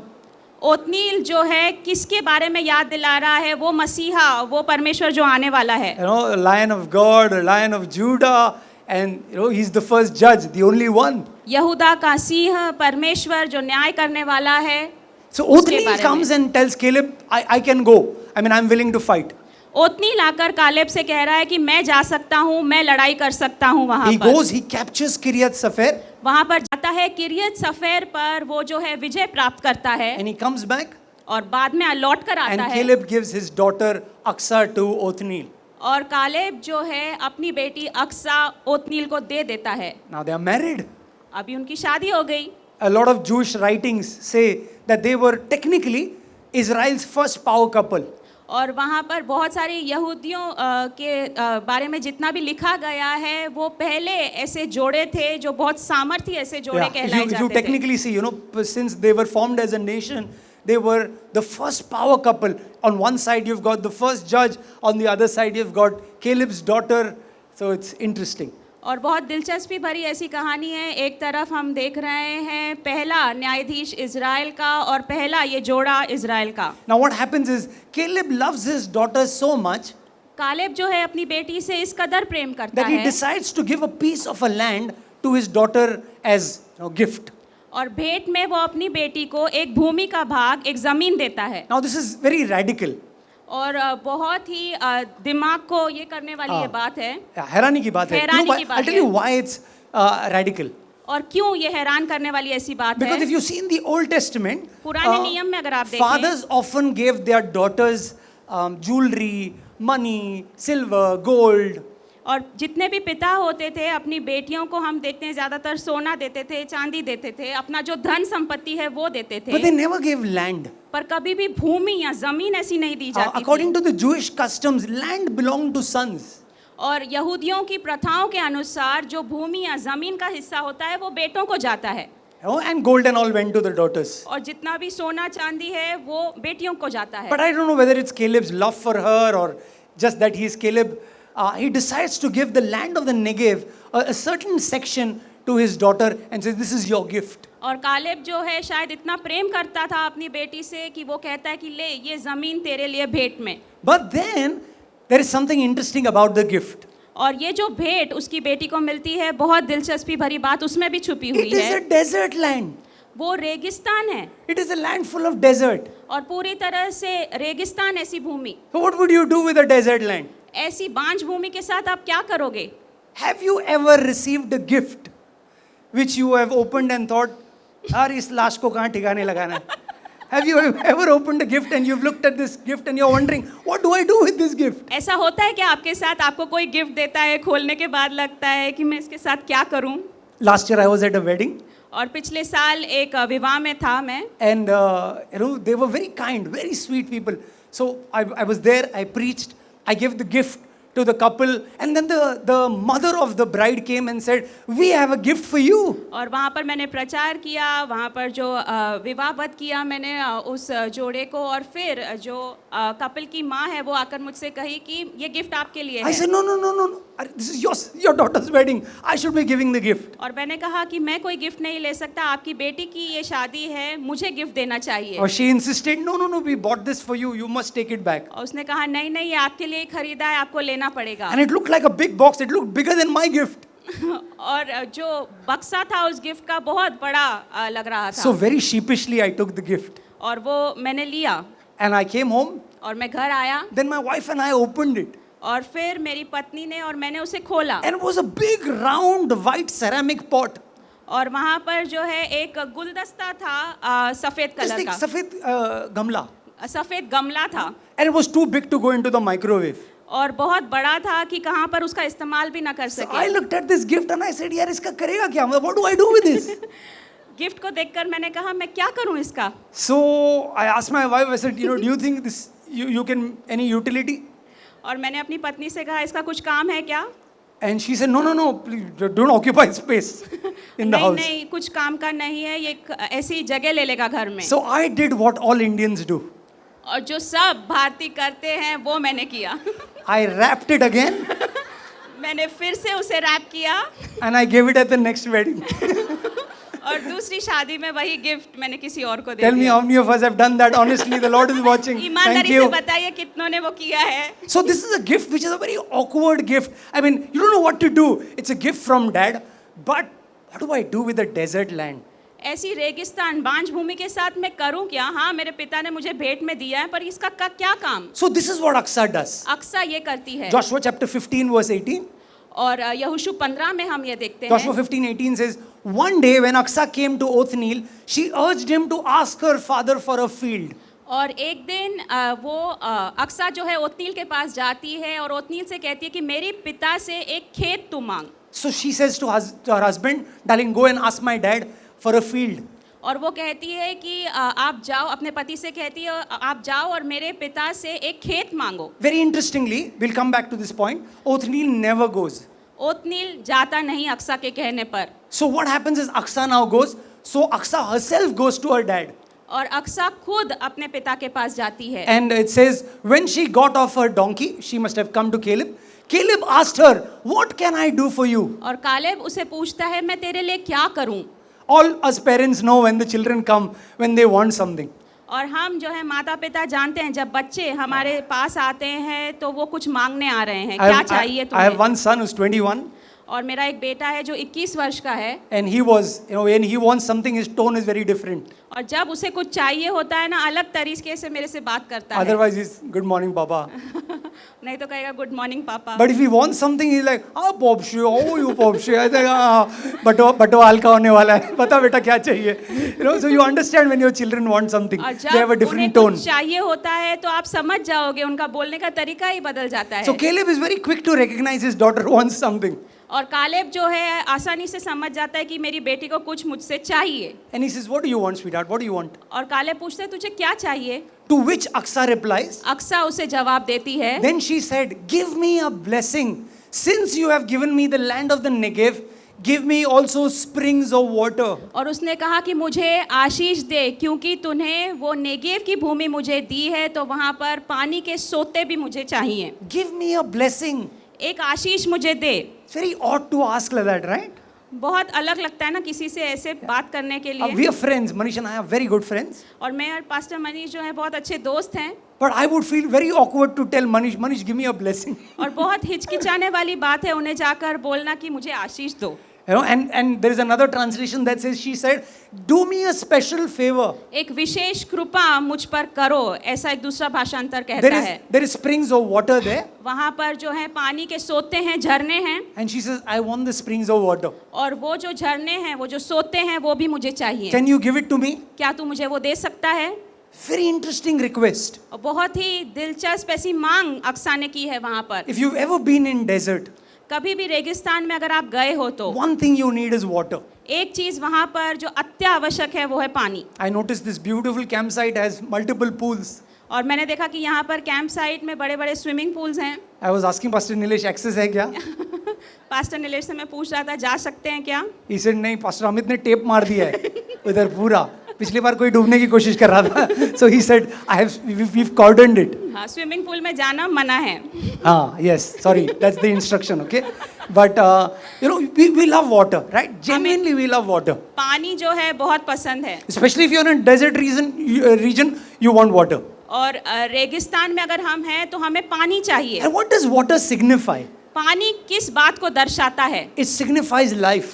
ओतनील जो है किसके बारे में याद दिला रहा है? वो मसीहा, वो परमेश्वर जो आने वाला है। You know, a lion of God, a lion of Judah, and you know, he's the first judge, the only one. यहूदा का सिंह, परमेश्वर जो न्याय करने वाला है। So उसके Othniel बारे comes में। and tells Caleb, I can go. I mean, I'm willing to fight. ओतनील आकर कालेब से कह रहा है कि मैं जा सकता हूँ, मैं लड़ाई कर सकता हूँ वहाँ He पर। goes, he captures Kiryat Sefer, वहाँ पर जाता है, किरियत सफेर पर वो जो है विजय प्राप्त करता है, and he comes back, और बाद में लौट कर and आता है। Caleb gives his daughter Aksa to Othniel. और कालेब जो है अपनी बेटी अक्सा ओतनील को दे देता है। Now they are married. अभी उनकी शादी हो गई। A lot of Jewish writings say that they were technically Israel's first power couple. और वहाँ पर बहुत सारे यहूदियों के बारे में जितना भी लिखा गया है, वो पहले ऐसे जोड़े थे जो बहुत सामर्थ्य ऐसे जोड़े Yeah, कहलाए if you जाते थे। technically see, you know, since they were formed as a nation, they were the first power couple. On one side, you've got the first judge. On the other side, you've got Caleb's daughter. So it's interesting. और बहुत दिलचस्पी भरी ऐसी कहानी है। एक तरफ हम देख रहे हैं पहला न्यायाधीश इज़राइल का और पहला ये जोड़ा इज़राइल का। Now what happens is Caleb loves his daughter so much Caleb जो है अपनी बेटी से इस कदर प्रेम करता that he है decides to give a piece of a land to his daughter as gift. और भेंट में वो अपनी बेटी को एक भूमि का भाग, एक जमीन देता है। Now this is very radical. और बहुत ही दिमाग को ये करने वाली ये बात है। हैरानी की बात है. हैरानी की बात I'll tell है। you why it's radical. और क्यों ये हैरान करने वाली ऐसी बात Because है? if you see in the Old Testament, पुराने नियम में अगर आप देखें, fathers often gave their daughters jewelry, money, silver, gold. और जितने भी पिता होते थे अपनी बेटियों को हम देखते हैं ज़्यादातर सोना देते थे, चांदी देते थे, अपना जो धन संपत्ति है वो देते But थे, they never gave land. पर कभी भी भूमि या जमीन ऐसी नहीं दी जाती According थी। to the Jewish customs, land belonged to sons. और यहूदियों की प्रथाओं के अनुसार जो भूमि या जमीन का हिस्सा होता है वो बेटों को जाता है, And gold and all went to the daughters. और जितना भी सोना चांदी है वो बेटियों को जाता है। But I don't know whether it's Caleb's love for her or just that he is Caleb. He decides to give the land of the Negev, a certain section, to his daughter and says, this is your gift. और Caleb जो है शायद इतना प्रेम करता था अपनी बेटी से कि वो कहता है कि ले ये जमीन तेरे लिए भेंट में। But then there is something interesting about the gift. और ये जो भेंट उसकी बेटी को मिलती है, बहुत दिलचस्पी भरी बात उसमें भी छुपी हुई It is है। a desert land. वो रेगिस्तान है It is a land full of desert. और पूरी तरह से रेगिस्तान ऐसी भूमि, So what would you do with a desert land? ऐसी बांझ भूमि के साथ आप क्या करोगे? Have you ever received a gift which you have opened and thought, यार इस लाश को कहाँ ठिकाने लगाना है? Have you ever opened a gift and you've looked at this gift and you're wondering, what do I do with this gift? ऐसा होता है क्या आपके साथ? आपको कोई गिफ्ट देता है, खोलने के बाद लगता है कि मैं इसके साथ क्या करूं? Last year I was at a wedding और पिछले साल एक विवाह में था मैं, and they were very kind, very sweet people. So I was there, I preached, I gave the gift to the couple, and then the mother of the bride came and said, we have a gift for you. और वहाँ पर मैंने प्रचार किया, वहाँ पर जो विवाहबद्ध किया मैंने उस जोड़े को, और फिर जो कपल की माँ है वो आकर मुझसे कही कि ये गिफ्ट आपके लिए I है। said, no, this is your daughter's wedding. I should be giving the gift. और मैंने कहा कि मैं कोई गिफ्ट नहीं ले सकता, आपकी बेटी की ये शादी है, मुझे गिफ्ट देना चाहिए। Or she insisted, no, we bought this for you. You must take it back. और उसने कहा नहीं ये आपके लिए खरीदा है, आपको लेना पड़ेगा। And it looked like a big box. It looked bigger than my gift. और जो बक्सा था उस गिफ्ट का बहुत बड़ा लग रहा था। So very sheepishly I took the gift. और वो मैंने लिया And I came home. और मैं घर आया, Then my wife and I opened it. और फिर मेरी पत्नी ने और मैंने उसे खोला, And it was a big round white ceramic pot. और वहाँ पर जो है एक गुलदस्ता था सफेद This कलर thing, का, सफेद gamla. सफेद गमला था, And it was too big to go into the microwave. और बहुत बड़ा था कि कहाँ पर उसका इस्तेमाल भी ना कर So सके। I looked at this gift and I said, यार इसका करेगा क्या? What do I do with this? Gift को देखकर मैंने कहा मैं क्या करूँ इसका? So I asked my wife, I said, do you think this you can any utility? और मैंने अपनी पत्नी से कहा इसका कुछ काम है क्या? And she said, no, please don't occupy space in the house. नहीं कुछ काम का नहीं है, ये ऐसी जगह ले लेगा घर में। So I did what all Indians do. और जो सब भारतीय करते हैं वो मैंने किया। I wrapped it again मैंने फिर से उसे रैप किया, and I gave it at the next wedding. और दूसरी शादी में वही गिफ्ट मैंने किसी और को दे Tell me दिया। how many of us have done that. Honestly, the Lord is watching. Thank ईमानदारी से you. बताइए कितनों ने वो किया है? So this is a gift which is a very awkward gift. I mean, you don't know what to do. It's a gift from dad, but what do I do with the desert land? ऐसी रेगिस्तान बांझ भूमि के साथ मैं करूं क्या? हाँ मेरे पिता ने मुझे भेंट में दिया है, पर इसका क्या काम? So this is what Aksa does. Aqsa ये करती है। Joshua chapter 15 verse 18. और यहोशू 15 में हम ये देखते Joshua हैं, 15:18 says, one day when Aksa came to Othniel, she urged him to ask her father for a field. और एक दिन वो अक्सा जो है ओतनील के पास जाती है और ओतनील से कहती है कि मेरे पिता से एक खेत तू मांग। So she says to her husband, darling, go and ask my dad for a field. और वो कहती है कि आप जाओ, अपने पति से कहती है आप जाओ और मेरे पिता से एक खेत मांगो। Very interestingly, we'll come back to this point, Othniel never goes. ओतनील जाता नहीं अक्सा के कहने पर। So what happens is Aksa now goes. So Aksa herself goes to her dad. और अक्सा खुद अपने पिता के पास जाती है। And it says, when she got off her donkey, she must have come to Caleb. Caleb asked her, what can I do for you? और Caleb उसे पूछता है मैं तेरे लिए क्या करूं? All us parents know when the children come, when they want something. और हम जो है माता पिता जानते हैं जब बच्चे हमारे पास आते हैं तो वो कुछ मांगने आ रहे हैं, क्या चाहिए I have तुम्हें? one son who's 21. और मेरा एक बेटा है जो 21 वर्ष का है, And he was, when he wants something, his tone is very different. और जब उसे कुछ चाहिए होता है ना अलग तरीके से मेरे से बात करता है। Otherwise, he's, good morning, Papa. नहीं तो कहेगा गुड मॉर्निंग पापा। But if he wants something, he's like, Popshi, how are you, Popshi? I think, बटो हल्का होने वाला है, बता बेटा क्या चाहिए? So you understand when your children want something, और they have a जब उन्हें different tone. कुछ चाहिए होता है तो आप समझ जाओगे, उनका बोलने का तरीका ही बदल जाता है। So Caleb is very quick to recognize his daughter wants something. और कालेब जो है आसानी से समझ जाता है कि मेरी बेटी को कुछ मुझसे चाहिए। And he says, what do you want, sweetheart? What do you want? और कालेब पूछते हैं तुझे क्या चाहिए? To which Aksa replies, Aqsa उसे जवाब देती है, then she said, give me a blessing. Since you have given me the land of the Negev, give me also springs of water. और उसने कहा कि मुझे आशीष दे क्योंकि तूने वो नेगेव की भूमि मुझे दी है तो वहाँ पर पानी के सोते भी मुझे चाहिए। Give me a blessing. एक आशीष मुझे दे। It's very odd to ask like that, right? बहुत अलग लगता है ना किसी से ऐसे बात करने के लिए। We are friends. Manish and I are very good friends. और मैं और पास्टर मनीष जो है बहुत अच्छे दोस्त हैं। But I would feel very awkward to tell Manish, Manish, give me a blessing. और बहुत हिचकिचाने वाली बात है उन्हें जाकर बोलना कि मुझे आशीष दो। You know, and there is another translation that says, she said, do me a special favor. एक विशेष कृपा मुझ पर करो, ऐसा एक दूसरा भाषांतर कहता है। There is springs of water there. वहाँ पर जो है पानी के सोते हैं, झरने हैं, And she says, I want the springs of water. और वो जो झरने हैं, वो जो सोते हैं, वो भी मुझे चाहिए। Can you give it to me? क्या तू मुझे वो दे सकता है? Very interesting request. और बहुत ही दिलचस्प ऐसी मांग अक्सा ने की है वहाँ पर। If you've ever been in desert, कभी भी रेगिस्तान में अगर आप गए हो तो one thing you need is water. एक चीज वहाँ पर जो अत्यावश्यक है वो है पानी। I noticed this beautiful campsite has multiple pools. और मैंने देखा कि यहाँ पर कैंप साइट में बड़े बड़े स्विमिंग पूल्स हैं। I was asking Pastor Nilesh, access है क्या? पास्टर नीलेश से मैं पूछ रहा था, जा सकते हैं क्या? He said, नहीं, पास्टर अमित ने टेप मार दिया है उधर पूरा। पिछली बार कोई डूबने की कोशिश कर रहा था, so he said, we've cordoned it. हाँ, स्विमिंग पूल में जाना मना है। हाँ, yes, sorry, that's the instruction, okay? But you know, we love water, right? Genuinely, we love water. पानी जो है बहुत पसंद है। Especially if you're in a desert region, you want water. और रेगिस्तान में अगर हम हैं तो हमें पानी चाहिए। And what does water signify? पानी किस बात को दर्शाता है? It signifies life.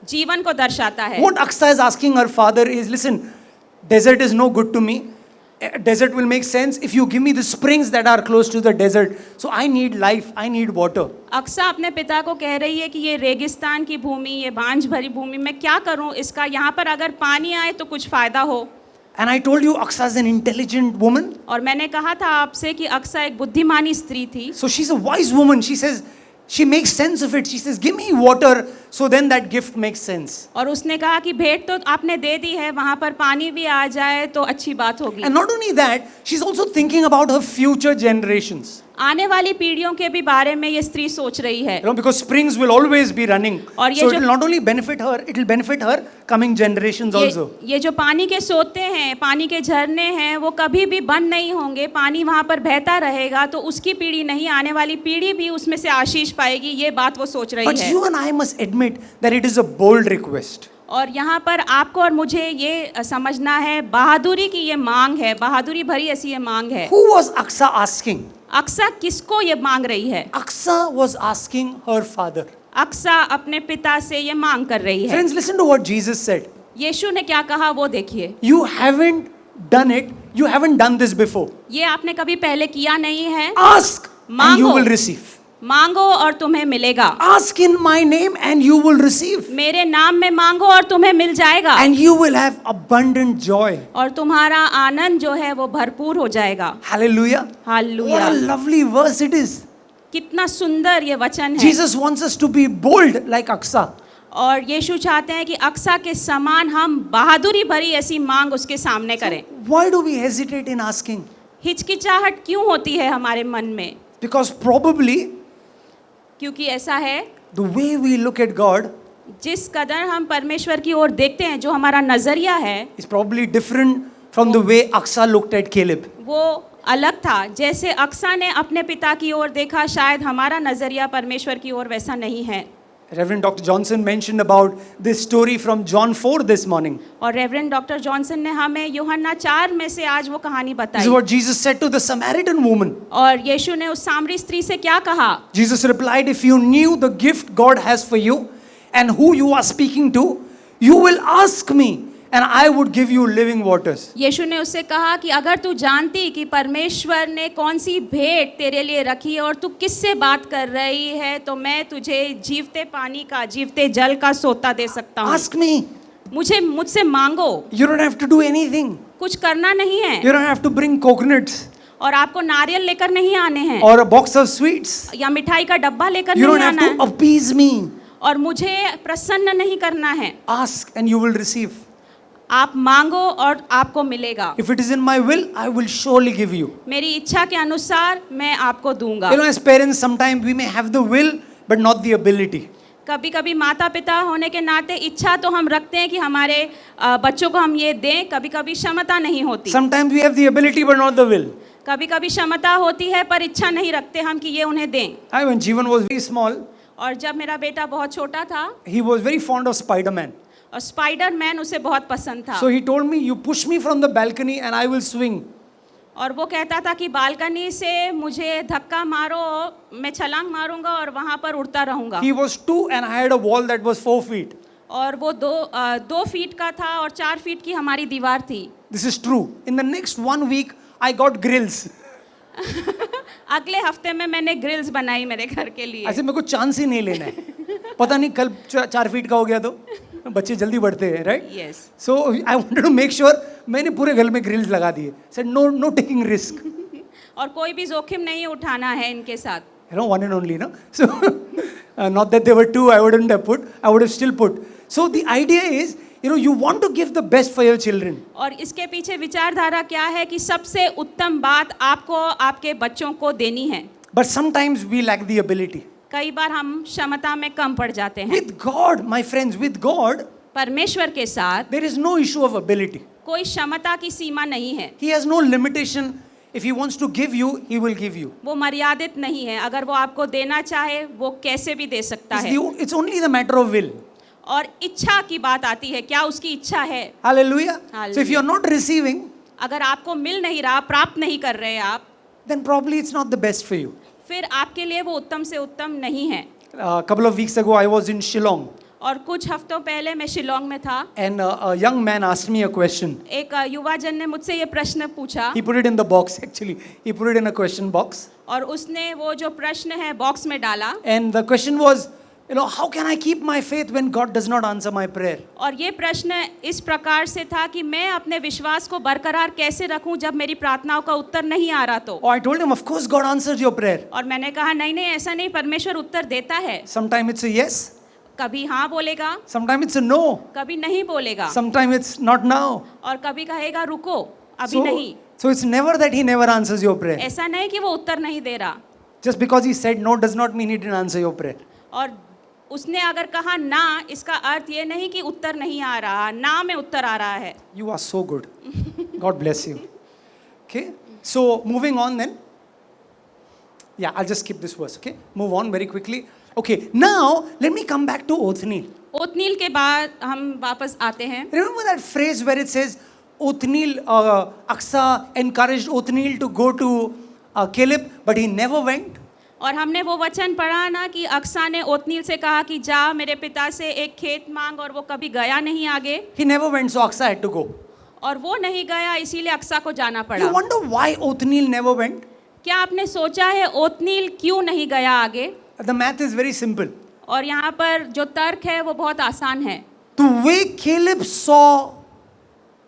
जीवन को दर्शाता है। What Aksa is asking her father is, listen, desert is no good to me. Desert will make sense if you give me the springs that are close to the desert. So I need life, I need water. Aqsa अपने पिता को कह रही है कि ये रेगिस्तान की भूमि, ये बांझ भरी भूमि, मैं क्या करूं इसका, यहाँ पर अगर पानी आए तो कुछ फायदा हो। And I told you Aksa is an intelligent woman. और मैंने कहा था आपसे कि अक्सा एक बुद्धिमानी स्त्री थी। So she's a wise woman. She says, she makes sense of it. She says, give me water, so then that gift makes sense. और उसने कहा कि भेंट तो आपने दे दी है, वहाँ पर पानी भी आ जाए तो अच्छी बात होगी। And not only that, she's also thinking about her future generations. आने वाली पीढ़ियों के भी बारे में ये स्त्री सोच रही है। You know, because springs will always be running. और ये So जो- it will not only benefit her, it will benefit her coming generations also. ये जो पानी के सोते हैं, पानी के झरने हैं, वो कभी भी बंद नहीं होंगे। पानी वहाँ पर बहता रहेगा तो उसकी पीढ़ी नहीं, आने वाली पीढ़ी भी उसमें से आशीष पाएगी। ये बात वो सोच रही But है। you and I must admit that it is a bold request. और यहाँ पर आपको और मुझे ये समझना है, बहादुरी की ये मांग है, बहादुरी भरी ऐसी ये मांग है। Who was Aksa asking? Aqsa किसको ये मांग रही है? Aksa was asking her father. Aqsa अपने पिता से ये मांग कर रही है। Friends, listen to what Jesus said. यीशु ने क्या कहा वो देखिए। You haven't done it. You haven't done this before. ये आपने कभी पहले किया नहीं है। Ask and you मांगो। will receive. मांगो और तुम्हें मिलेगा। Ask in my name and you will receive. मेरे नाम में मांगो और तुम्हें मिल जाएगा। And you will have abundant joy. और तुम्हारा आनंद जो है वो भरपूर हो जाएगा। Hallelujah. What hallelujah. a lovely verse it is. कितना सुंदर ये वचन है। Jesus wants us to be bold like Aksa. और यीशु चाहते हैं कि अक्सा के समान हम बहादुरी भरी ऐसी मांग उसके सामने करें। Why do we hesitate in asking? हिचकिचाहट क्यों होती है हमारे मन में? Because probably क्योंकि ऐसा है, the way we look at God जिस कदर हम परमेश्वर की ओर देखते हैं, जो हमारा नजरिया है is probably different from the way Aksa looked at Caleb. वो अलग था। जैसे अक्सा ने अपने पिता की ओर देखा, शायद हमारा नजरिया परमेश्वर की ओर वैसा नहीं है। Reverend Dr. Johnson mentioned about this story from John 4 this morning. और रेवरेंड डॉक्टर जॉनसन ने हमें यूहन्ना 4 में से आज वो कहानी This is बताई। what Jesus said to the Samaritan woman. और यीशु ने उस सामरी स्त्री से क्या कहा? Jesus replied, if you knew the gift God has for you and who you are speaking to, you will ask me and I would give you living waters. यीशु ने उससे कहा कि अगर तू जानती कि परमेश्वर ने कौन सी भेंट तेरे लिए रखी है और तू किससे बात कर रही है, तो मैं तुझे जीवते पानी का, जीवते जल का सोता दे सकता हूँ। Ask me. मुझसे मांगो। You don't have to do anything. कुछ करना नहीं है। You don't have to bring coconuts और आपको नारियल लेकर नहीं आने हैं, or a box of sweets. या मिठाई का डब्बा लेकर You नहीं don't have आना है, to appease me. और मुझे प्रसन्न नहीं करना है। Ask and you will receive. आप मांगो और आपको मिलेगा। If it is in my will, I will surely give you. मेरी इच्छा के अनुसार मैं आपको दूंगा। You know, as parents, sometimes we may have the will, but not the ability. कभी कभी माता पिता होने के नाते इच्छा तो हम रखते हैं कि हमारे बच्चों को हम ये दें, कभी कभी क्षमता नहीं होती। Sometimes we have the ability, but not the will. कभी कभी क्षमता होती है पर इच्छा नहीं रखते हम कि ये उन्हें दें। When Jeevan was very small, और जब मेरा बेटा बहुत छोटा था, he was very fond of Spider-Man. और स्पाइडर मैन उसे बहुत पसंद था। So he told me, you push me from the balcony and I will swing. और वो कहता था कि बालकनी से मुझे धक्का मारो, मैं छलांग मारूंगा और वहां पर उड़ता रहूंगा। He was 2 and I had a wall that was 4 feet. और वो 2 फीट का था और 4 फीट की हमारी दीवार थी। This is true. In the next 1 week, I got grills. अगले हफ्ते में मैंने ग्रिल्स बनाई मेरे घर के लिए। ऐसे मेरे को चांस ही नहीं लेना है। पता नहीं कल 4 फीट का हो गया तो बच्चे जल्दी बढ़ते हैं, right? Yes. So I wanted to make sure, मैंने पूरे घर में ग्रिल्स लगा दिए। सेड नो टेकिंग रिस्क, और कोई भी जोखिम नहीं उठाना है इनके साथ। you know, one and only, no? So not that there were 2, I wouldn't have put, I would have still put. So the idea is, you know, you want to give the best for your children. और इसके पीछे विचारधारा क्या है कि सबसे उत्तम बात आपको आपके बच्चों को देनी है। But sometimes we lack the ability. कई बार हम क्षमता में कम पड़ जाते हैं। With God, my friends, with God, परमेश्वर के साथ there is no issue of ability. कोई क्षमता की सीमा नहीं है। He has no limitation. If he wants to give you, he will give you. वो मर्यादित नहीं है, अगर वो आपको देना चाहे वो कैसे भी दे सकता है। It's only the matter of will. और इच्छा की बात आती है, क्या उसकी इच्छा है। Hallelujah. Hallelujah. So if you are not receiving, अगर आपको मिल नहीं रहा, प्राप्त नहीं कर रहे आप, then probably it's not the best for you. फिर आपके लिए वो उत्तम से उत्तम नहीं है। A couple of weeks ago, I was in Shillong, और कुछ हफ्तों पहले मैं शिलोंग में था। and a young man asked me a question. एक युवाजन ने मुझसे ये प्रश्न पूछा। He put it in the box, actually. He put it in a question box. और उसने वो जो प्रश्न है बॉक्स में डाला। And the question was, you know, how can I keep my faith when God does not answer my prayer? और ये प्रश्न इस प्रकार से था कि मैं अपने विश्वास को बरकरार कैसे रखूं जब मेरी प्रार्थनाओं का उत्तर नहीं आ रहा तो। Oh, I told him, of course God answers your prayer. और मैंने कहा नहीं नहीं, ऐसा नहीं, परमेश्वर उत्तर देता है। Sometimes it's a yes, कभी हाँ बोलेगा, sometimes it's a no, कभी नहीं बोलेगा, sometimes it's not now. और कभी कहेगा रुको, अभी नहीं। So it's never that he never answers your prayer. ऐसा नहीं कि वो उत्तर नहीं दे रहा। Just because he said no does not mean he didn't answer your prayer. और उसने अगर कहा ना, इसका अर्थ ये नहीं कि उत्तर नहीं आ रहा, ना में उत्तर आ रहा है। You are so good. God bless you. Okay, so moving on then. Yeah, I'll just skip this verse. Okay, move on very quickly. Okay, now let me come back to Othniel. ओत्नील के बाद हम वापस आते हैं। Remember that phrase where it says Othniel, Aksa encouraged Othniel to go to Caleb, but he never went. और हमने वो वचन पढ़ा ना कि अक्सा ने ओत्नील से कहा कि जा मेरे पिता से एक खेत मांग, और वो कभी गया नहीं आगे। He never went, so Aksa had to go. और वो नहीं गया, इसीलिए अक्सा को जाना You पड़ा। wonder why Othniel never went? क्या आपने सोचा है ओत्नील क्यों नहीं गया आगे? The math is very simple. और यहाँ पर जो तर्क है वो बहुत आसान है। The way Caleb saw,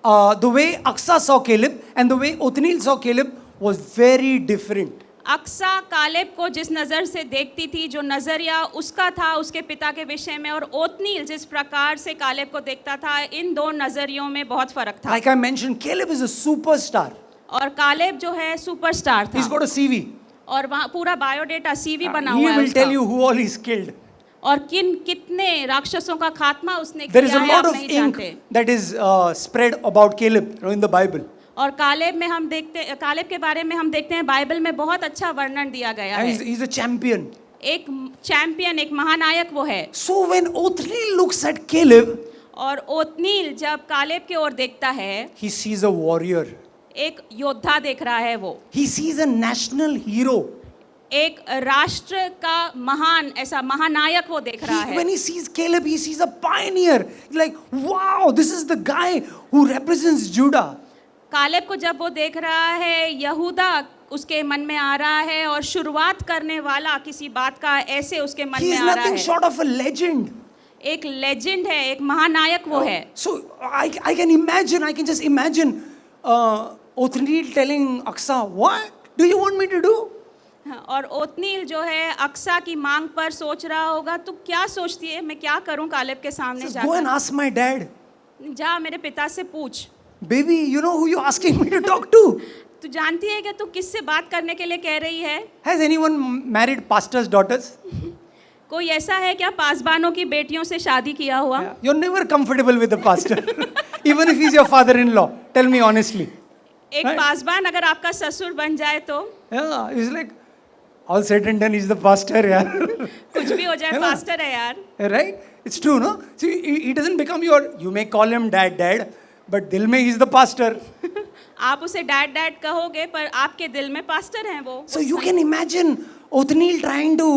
the way Aksa saw Caleb and the way Othniel saw Caleb was very different. Aqsa Caleb को जिस नज़र से देखती थी, जो नज़रिया उसका था उसके पिता के विषय में, और ओत्नील जिस प्रकार से कालेब को देखता था, इन दो नज़रियों में बहुत फर्क था। Like I mentioned, Caleb is a superstar. और कालेब जो है सुपरस्टार He's था, got a CV. और वहाँ पूरा बायोडेटा सीवी बना He हुआ है will tell उसका। you who all he's killed. और कितने राक्षसों का खात्मा उसने There is किया a है lot आप of नहीं ink जानते। that is spread about Caleb, in the Bible. और कालेब में हम देखते, कालेब के बारे में हम देखते हैं बाइबल में बहुत अच्छा वर्णन दिया गया And है। he's a champion. एक चैंपियन, एक महानायक वो है। So when Othniel looks at Caleb, और ओत्नील जब कालेब की ओर देखता है, he sees a warrior. एक योद्धा देख रहा है वो, He sees a national hero. एक राष्ट्र का महान ऐसा महानायक वो देख रहा है। When he sees Caleb, he sees a pioneer. He's like, wow, this is the guy who represents Judah. Caleb को जब वो देख रहा है, यहूदा उसके मन में आ रहा है, और शुरुआत करने वाला किसी बात का ऐसे उसके मन He में is आ रहा nothing है। short of a legend. एक लेजेंड है, एक महानायक वो है। So I can just imagine Othniel telling Aksa, what do you want me to do? और ओत्नील जो है अक्सा की मांग पर सोच रहा होगा, तू क्या सोचती है, मैं क्या करूं कालेब के सामने Says, go and जाकर? ask my dad. जा मेरे पिता से पूछ। Baby, you know who you're asking me to talk to? तू जानती है कि तू किससे बात करने के लिए कह रही है? Has anyone married pastors' daughters? कोई ऐसा है क्या पासबानों की बेटियों से शादी किया हुआ? You're never comfortable with the pastor, even if he's your father-in-law. Tell me honestly. एक Right. पासबान अगर आपका ससुर बन जाए तो Yeah, he's like, all said and done, he's the pastor, yeah. कुछ भी हो जाए, पास्टर है यार। Right? It's true, no? See, he doesn't become you may call him dad, but dil mein he's the pastor. आप उसे dad dad कहोगे पर आपके दिल में पास्टर हैं वो. So you can imagine Othniel trying to,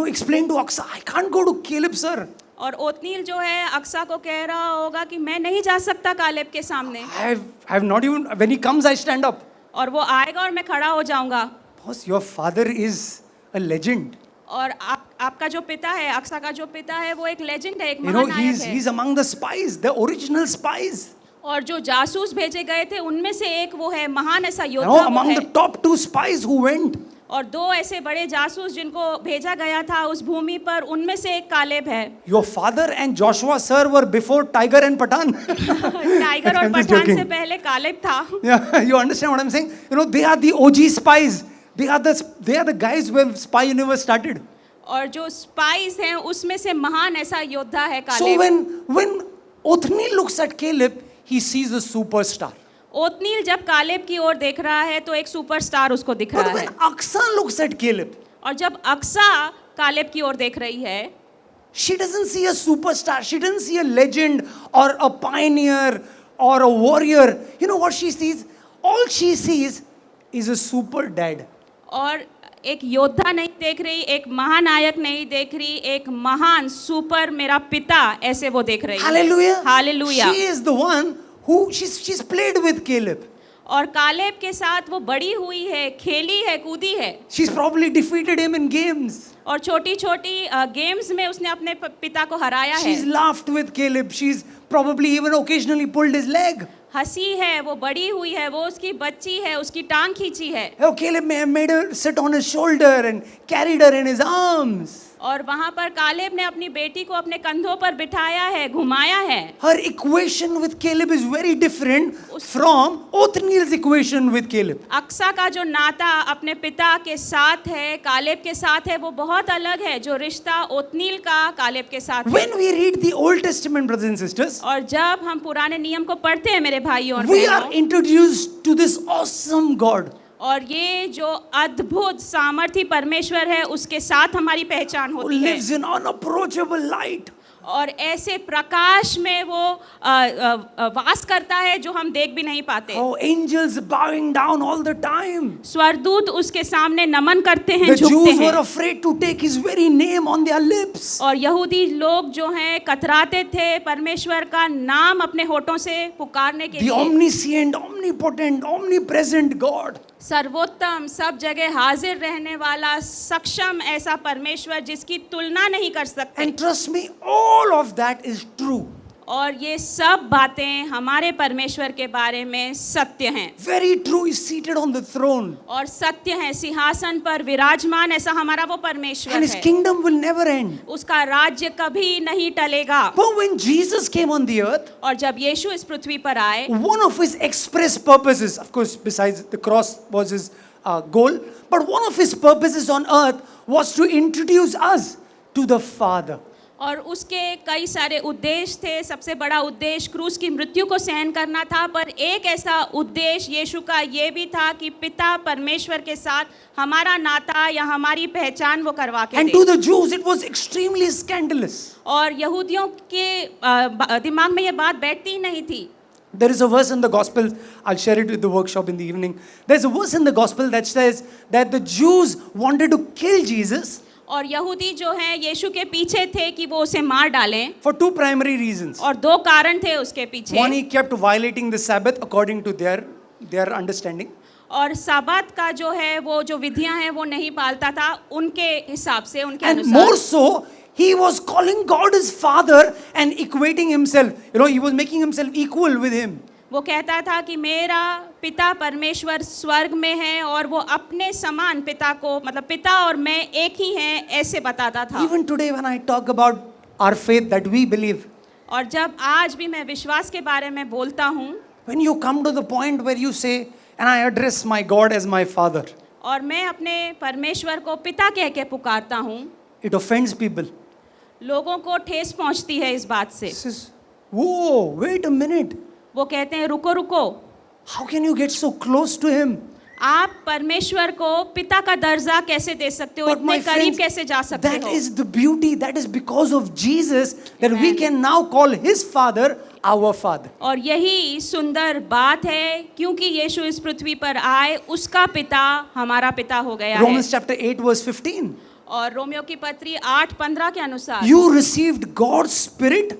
explain to Aksa, I can't go to Caleb, sir. और ओतनील जो है अक्सा को कह रहा होगा कि मैं नहीं जा सकता कालेब के सामने. I have not even, when he comes, I stand up. और वो आएगा और मैं खड़ा हो जाऊंगा. Boss, your father is a legend. और आपका जो पिता है, अक्सा का जो पिता है, वो एक लेजेंड है, एक महानायक है. He's among the spies, the original spies. और जो जासूस भेजे गए थे उनमें से एक वो है, महान ऐसा योद्धा वो among है. the top 2 spies who went. और 2 ऐसे बड़े जासूस जिनको भेजा गया था उस भूमि पर, उनमें से एक कालेब है. Your father and Joshua, sir, were before Tiger and Pathan. Tiger और पठान से पहले कालेब था. Yeah, you understand what I'm saying? They are the OG spies. They are the guys who have Spy Universe started. और जो spice हैं उसमें से महान ऐसा योद्धा है So Caleb. when Othniel looks at Caleb, he sees a superstar. ओतनील जब कालेब की ओर देख रहा है तो एक सुपरस्टार उसको दिख But रहा when है. Aksa looks at Caleb, और जब अक्सा कालेब की ओर देख रही है, she doesn't see a superstar. She doesn't see a legend or a pioneer or a warrior. You know what she sees? All she sees is a super dad. और एक योद्धा नहीं देख रही, एक महानायक नहीं देख रही, एक महान सुपर मेरा पिता ऐसे वो देख रही है. Hallelujah. Hallelujah. She is the one who she's played with Caleb. और कालेब के साथ वो बड़ी हुई है, खेली है, कूदी है. She's probably defeated him in games. और छोटी छोटी गेम्स में उसने अपने पिता को हराया है. She's laughed with Caleb. She's probably even occasionally pulled his leg. हंसी है, वो बड़ी हुई है, वो उसकी बच्ची है, उसकी टांग खींची है. Oh, Caleb may have made her sit on his shoulder and carried her in his arms. और वहां पर कालेब ने अपनी बेटी को अपने कंधों पर बिठाया है, घुमाया है. Her equation with Caleb is very different from Othniel's equation with Caleb. Aqsa का जो नाता अपने पिता के साथ है, कालेब के साथ है, वो बहुत अलग है जो रिश्ता ओतनील का कालेब के साथ है. When we read the Old Testament, brothers and sisters, और जब हम पुराने नियम को पढ़ते हैं मेरे भाइयों और we are बहनों, introduced to this awesome God और ये जो अद्भुत सामर्थी परमेश्वर है उसके साथ हमारी पहचान who होती है. lives in unapproachable light. और ऐसे प्रकाश में वो वास करता है जो हम देख भी नहीं पाते. Oh, angels bowing down all the time. स्वर्गदूत उसके सामने नमन करते हैं, The झुकते Jews were हैं. afraid to take his very name on their lips. और यहूदी लोग जो हैं कतराते थे परमेश्वर का नाम अपने होठों से पुकारने के The लिए. omniscient, omnipotent, omnipresent God. सर्वोत्तम, सब जगह हाजिर रहने वाला, सक्षम ऐसा परमेश्वर जिसकी तुलना नहीं कर सकते. And trust me, all of that is true. और ये सब बातें हमारे परमेश्वर के बारे में सत्य हैं. Very true. He's seated on the throne. और सत्य है, सिंहासन पर विराजमान ऐसा हमारा वो परमेश्वर And his है. kingdom will never end. उसका राज्य कभी नहीं टलेगा. But when Jesus came on the earth, और जब यीशु इस पृथ्वी पर आए, one of his express purposes, of course, besides the cross was his goal, but one of his purposes on earth was to introduce us to the Father. और उसके कई सारे उद्देश्य थे. सबसे बड़ा उद्देश्य क्रूस की मृत्यु को सहन करना था, पर एक ऐसा उद्देश्य यीशु का ये भी था कि पिता परमेश्वर के साथ हमारा नाता या हमारी पहचान वो करवा के And they. to the Jews, it was extremely scandalous. और यहूदियों के दिमाग में ये बात बैठती ही नहीं थी. There is a verse in the Gospel, I'll share it with the workshop in the evening. There's a verse in the Gospel that says that the Jews wanted to kill Jesus और यहूदी जो हैं यीशु के पीछे थे कि वो उसे मार डालें. for 2 primary reasons. और 2 कारण थे उसके पीछे. One, he kept violating the Sabbath according to their understanding. और साबात का जो है वो जो विधियां हैं वो नहीं पालता था उनके हिसाब से, उनके And अनुसार. more so, he was calling God his Father and equating himself. He was making himself equal with him. वो कहता था कि मेरा पिता परमेश्वर स्वर्ग में है और वो अपने समान पिता को, मतलब पिता और मैं एक ही हैं, ऐसे बताता था. Even today when I talk about our faith that we believe, और जब आज भी मैं विश्वास के बारे में बोलता हूँ, when you come to the point where you say, and I address my God as my Father, और मैं अपने परमेश्वर को पिता कह के पुकारता हूँ, it offends people. लोगों को ठेस पहुँचती है इस बात से. He says, whoa, wait a minute. वो कहते हैं रुको रुको, How can you get so close to him? आप परमेश्वर को पिता का दर्जा कैसे दे सकते हो, But इतने my करीब friends, कैसे जा सकते that हो. is the beauty. That is because of Jesus that we Amen. can now call his Father our Father. और यही सुंदर बात है, क्योंकि यीशु इस पृथ्वी पर आए, उसका पिता हमारा पिता हो गया है। Romans chapter 8 verse 15. और रोमियो की पत्री 8:15 के अनुसार You received God's Spirit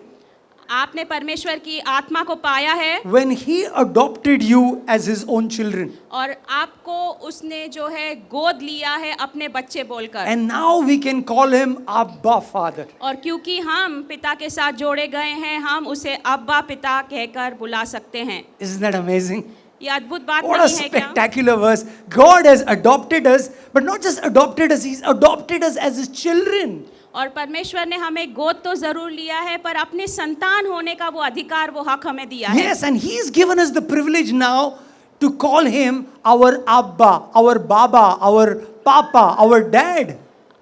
आपने परमेश्वर की आत्मा को पाया है when He adopted you as His own children. और आपको उसने जो है गोद लिया है अपने बच्चे बोलकर। And now we can call Him Abba Father. और क्योंकि हम पिता के साथ जोड़े गए हैं, हम उसे अब्बा पिता कहकर बुला सकते हैं। Isn't that amazing? ये अद्भुत बात What a नहीं है क्या? spectacular verse. God has adopted us, but not just adopted us, He's adopted us as His children. और परमेश्वर ने हमें गोद तो जरूर लिया है, पर अपने संतान होने का वो अधिकार, वो हक हमें दिया है। Yes, and He's given us the privilege now to call Him our Abba, our Baba, our Papa, our Dad.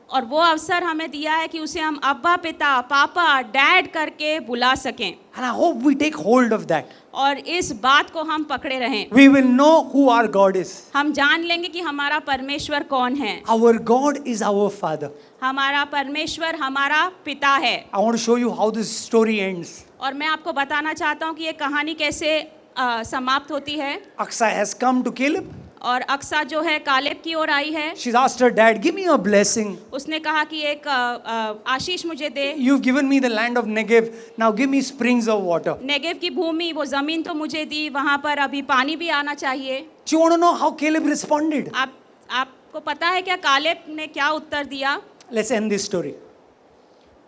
और वो अवसर हमें दिया है कि उसे हम अब्बा पिता, पापा, डैड करके बुला सकें। And I hope we take hold of that. और इस बात को हम पकड़े रहें। We will know who our God is. हम जान लेंगे कि हमारा परमेश्वर कौन है। Our God is our Father. हमारा परमेश्वर हमारा पिता है। I want to show you how this story ends. और मैं आपको बताना चाहता हूँ कि ये कहानी कैसे समाप्त होती है। Aksa has come to Caleb. और अक्सा जो है कालेब की ओर आई है। She's asked her dad, give me a blessing. उसने कहा कि एक आशीष मुझे दे। You've given me the land of Negev. Now give me springs of water. Negev की भूमि, वो जमीन तो मुझे दी, वहाँ पर अभी पानी भी आना चाहिए। Do you want to know how Caleb responded? आपको पता है क्या कालेब ने क्या उत्तर दिया? Let's end this story.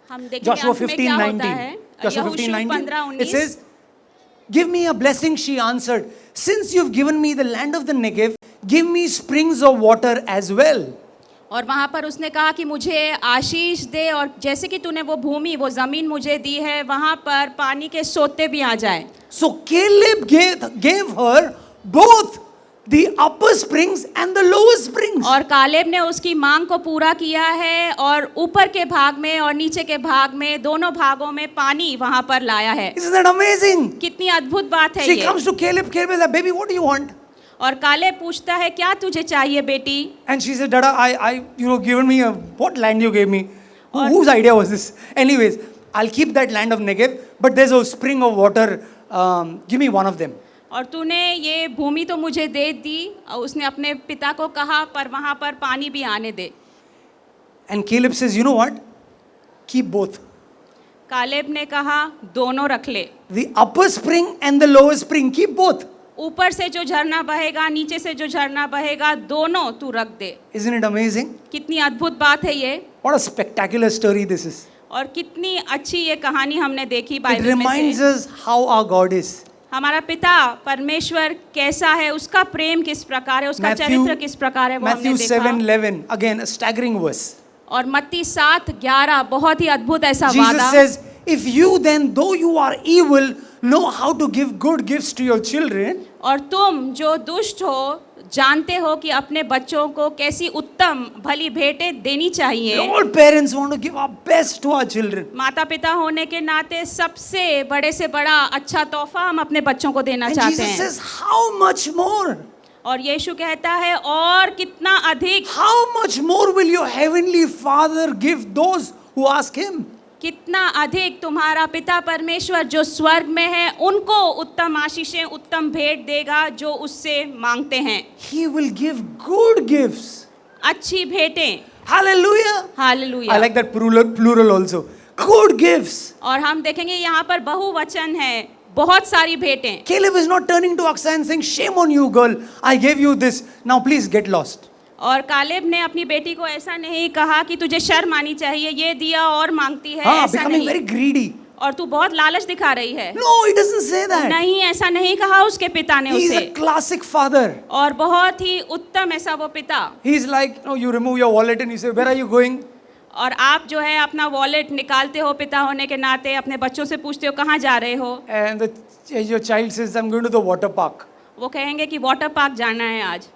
हम देखेंगे Joshua अंत में क्या होता 15:19. है। Joshua यहोशू 15:19. 15:19 It says, give me a blessing, she answered. Since you've given me the land of the Negev, give me springs of water as well. और वहाँ पर उसने कहा कि मुझे आशीष दे, और जैसे कि तूने वो भूमि, वो जमीन मुझे दी है, वहाँ पर पानी के सोते भी आ जाए। So Caleb gave her both the upper springs and the lower springs. और कालेब ने उसकी मांग को पूरा किया है, और ऊपर के भाग में और नीचे के भाग में, दोनों भागों में पानी वहाँ पर लाया है। Isn't that amazing? कितनी अद्भुत बात है She ये। comes to Caleb. Caleb is like, baby, what do you want? और कालेब पूछता है क्या तुझे चाहिए बेटी? And she said, Dada, given me what land you gave me? Whose idea was this? Anyways, I'll keep that land of Negev, but there's a spring of water. Give me one of them. और तूने ये भूमि तो मुझे दे दी, और उसने अपने पिता को कहा, पर वहाँ पर पानी भी आने दे। And Caleb says, you know what? Keep both. Caleb ने कहा दोनों रख ले। The upper spring and the lower spring, keep both. ऊपर से जो झरना बहेगा, नीचे से जो झरना बहेगा, दोनों तू रख दे। Isn't it amazing? कितनी अद्भुत बात है ये। What a spectacular story this is. और कितनी अच्छी ये कहानी हमने देखी It बाइबल में reminds से। us how our God is. हमारा पिता परमेश्वर कैसा है, उसका प्रेम किस प्रकार है, उसका चरित्र किस प्रकार है, वो हमने Matthew देखा। 7:11, again a staggering verse. और मत्ती 7:11 बहुत ही अद्भुत ऐसा Jesus वादा। says, if you then, though you are evil, know how to give good gifts to your children, और तुम जो दुष्ट हो जानते हो कि अपने बच्चों को कैसी उत्तम भली भेंटें देनी चाहिए। all parents want to give our best to our children. माता पिता होने के नाते सबसे बड़े से बड़ा अच्छा तोहफा हम अपने बच्चों को देना And चाहते Jesus हैं। says, how much more? और यीशु कहता है और कितना अधिक, How much more will your heavenly Father give those who ask Him? कितना अधिक तुम्हारा पिता परमेश्वर जो स्वर्ग में है, उनको उत्तम आशीषें, उत्तम भेंट देगा जो उससे मांगते हैं। He will give good gifts. अच्छी भेंटें। Hallelujah. I hallelujah. like that plural also. Good gifts. और हम देखेंगे यहाँ पर बहुवचन है, बहुत सारी भेंटें। Caleb is not turning to Aksa and saying, shame on you, girl. I gave you this. Now please get lost. और कालेब ने अपनी बेटी को ऐसा नहीं कहा कि तुझे शर्म आनी चाहिए, ये दिया और मांगती है, हाँ, ऐसा becoming नहीं। very greedy. और तू बहुत लालच दिखा रही है। No, he doesn't say that. नहीं, ऐसा नहीं कहा उसके पिता ने He's उसे। a classic father. और बहुत ही उत्तम ऐसा वो पिता। He's like, you remove your wallet and you say, where are you going? और आप जो है अपना वॉलेट निकालते हो, पिता होने के नाते अपने बच्चों से पूछते हो कहाँ जा रहे हो। And your child says, I'm going to the water park. वो कहेंगे कि वाटर पार्क जाना है आज।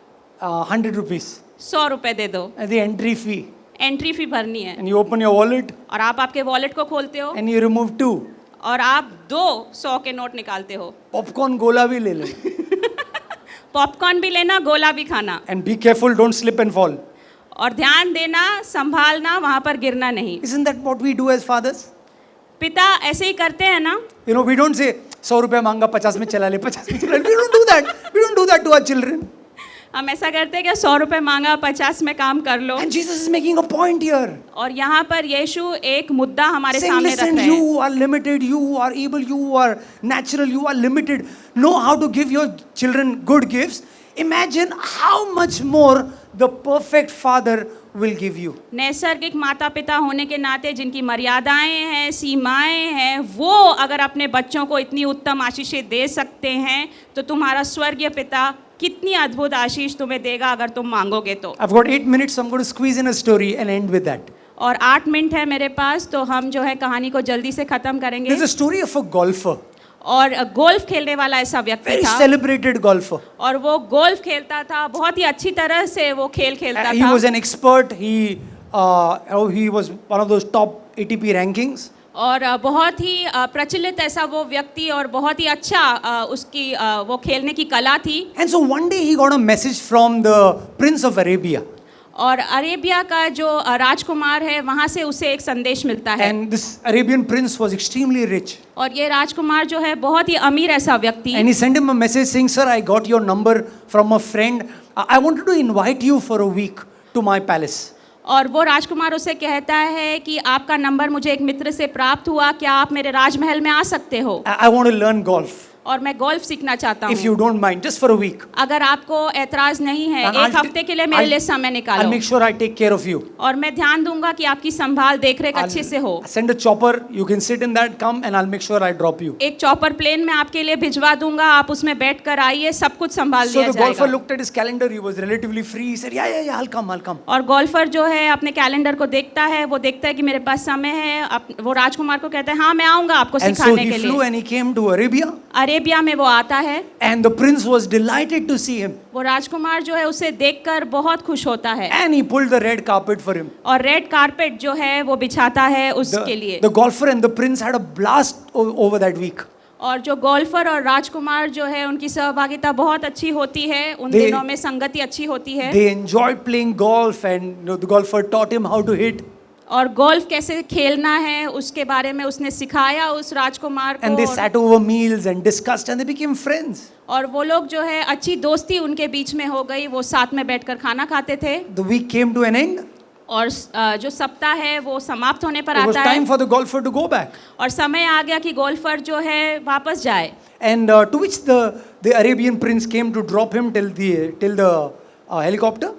100 rupees. 100 रुपए दे दो। And the entry fee. Entry fee भरनी है। And you open your wallet और आप आपके वॉलेट को खोलते हो and you remove 2. और आप 200 के नोट निकालते हो। Popcorn गोला भी ले ले. पॉपकॉर्न भी लेना, गोला भी खाना। And be careful, don't slip and fall. और ध्यान देना, संभालना, वहाँ पर गिरना नहीं। Isn't that what we do as fathers? पिता ऐसे ही करते हैं ना। We don't say, 100 रुपया मांगा 50 में चला ले, 50 में चला ले. We don't do that. We don't do that to our children. हम ऐसा करते हैं कि 100 रुपये मांगा 50 में काम कर लो. And Jesus is making a point here. और यहाँ पर यीशु एक मुद्दा हमारे Saying, सामने रख listen, रहे हैं. you are limited, you are able, you are natural, you are limited. Know how to give your children good gifts. Imagine how much more the perfect Father will give you. नैसर्गिक माता पिता होने के नाते जिनकी मर्यादाएं हैं, सीमाएं हैं, वो अगर अपने बच्चों को इतनी उत्तम आशीषें दे सकते हैं तो तुम्हारा स्वर्गीय पिता कितनी अद्भुत आशीष तुम्हें देगा अगर तुम मांगोगे तो. I've got 8 minutes, so I'm going to squeeze in a story and end with that. और 8 मिनट है मेरे पास, तो हम जो है कहानी को जल्दी से खत्म करेंगे. There's a story of a golfer, और गोल्फ खेलने वाला ऐसा व्यक्ति very था, celebrated golfer. और वो गोल्फ खेलता था, बहुत ही अच्छी तरह से वो खेल खेलता He था. was an expert. He was one of those top ATP rankings. और बहुत ही प्रचलित ऐसा वो व्यक्ति और बहुत ही अच्छा उसकी वो खेलने की कला थी. And so one day he got a message from the Prince of Arabia. और अरेबिया का जो राजकुमार है वहाँ से उसे एक संदेश मिलता है. And this Arabian prince was extremely rich. और ये राजकुमार जो है बहुत ही अमीर ऐसा व्यक्ति. And he sent him a message saying, "Sir, I got your number from a friend. I wanted to invite you for a week to my palace." और वो राजकुमार उसे कहता है कि आपका नंबर मुझे एक मित्र से प्राप्त हुआ, क्या आप मेरे राजमहल में आ सकते हो? I want to learn golf. और मैं गोल्फ सीखना चाहता If you हूँ. don't mind, just for a week. अगर आपको ऐतराज नहीं है, And एक हफ्ते के लिए मेरे लिए समय I'll निकालो. make sure I take care of you. और मैं ध्यान दूंगा कि आपकी संभाल देखरेख I'll अच्छे से हो. send a chopper. You can sit in that. Come and I'll make sure I drop you. एक चॉपर प्लेन में आपके लिए भिजवा दूंगा, आप उसमें बैठ कर आइए, सब कुछ संभाल So लिया the golfer जाएगा. looked at his calendar. He was relatively free. He said, "Yeah, I'll come. और गोल्फर जो है अपने कैलेंडर को देखता है, वो देखता है कि मेरे पास समय है. वो राजकुमार को कहता है हाँ मैं आऊंगा आपको And so सिखाने he के flew लिए. and he came to Arabia. Arabia में वो आता है. And the prince was delighted to see him. वो राजकुमार जो है उसे देखकर बहुत खुश होता है. And he pulled the red carpet for him. और रेड कारपेट जो है वो बिछाता है उसके लिए. The golfer and the prince had a blast over that week. और जो गोल्फर और राजकुमार जो है उनकी सहभागिता बहुत अच्छी होती है, उन They- दिनों में संगति अच्छी होती है. They enjoyed playing golf, and the golfer taught him how to hit. और गोल्फ कैसे खेलना है उसके बारे में उसने सिखाया उस राजकुमार को. And they sat over meals and discussed, and they became friends. और वो लोग जो है अच्छी दोस्ती उनके बीच में हो गई, वो साथ में बैठकर खाना खाते थे. The week came to an end. और जो सप्ताह है वो समाप्त होने पर It was आता time है. for the golfer to go back. और समय आ गया कि गोल्फर जो है वापस जाए. And to which the Arabian prince came to drop him till the helicopter.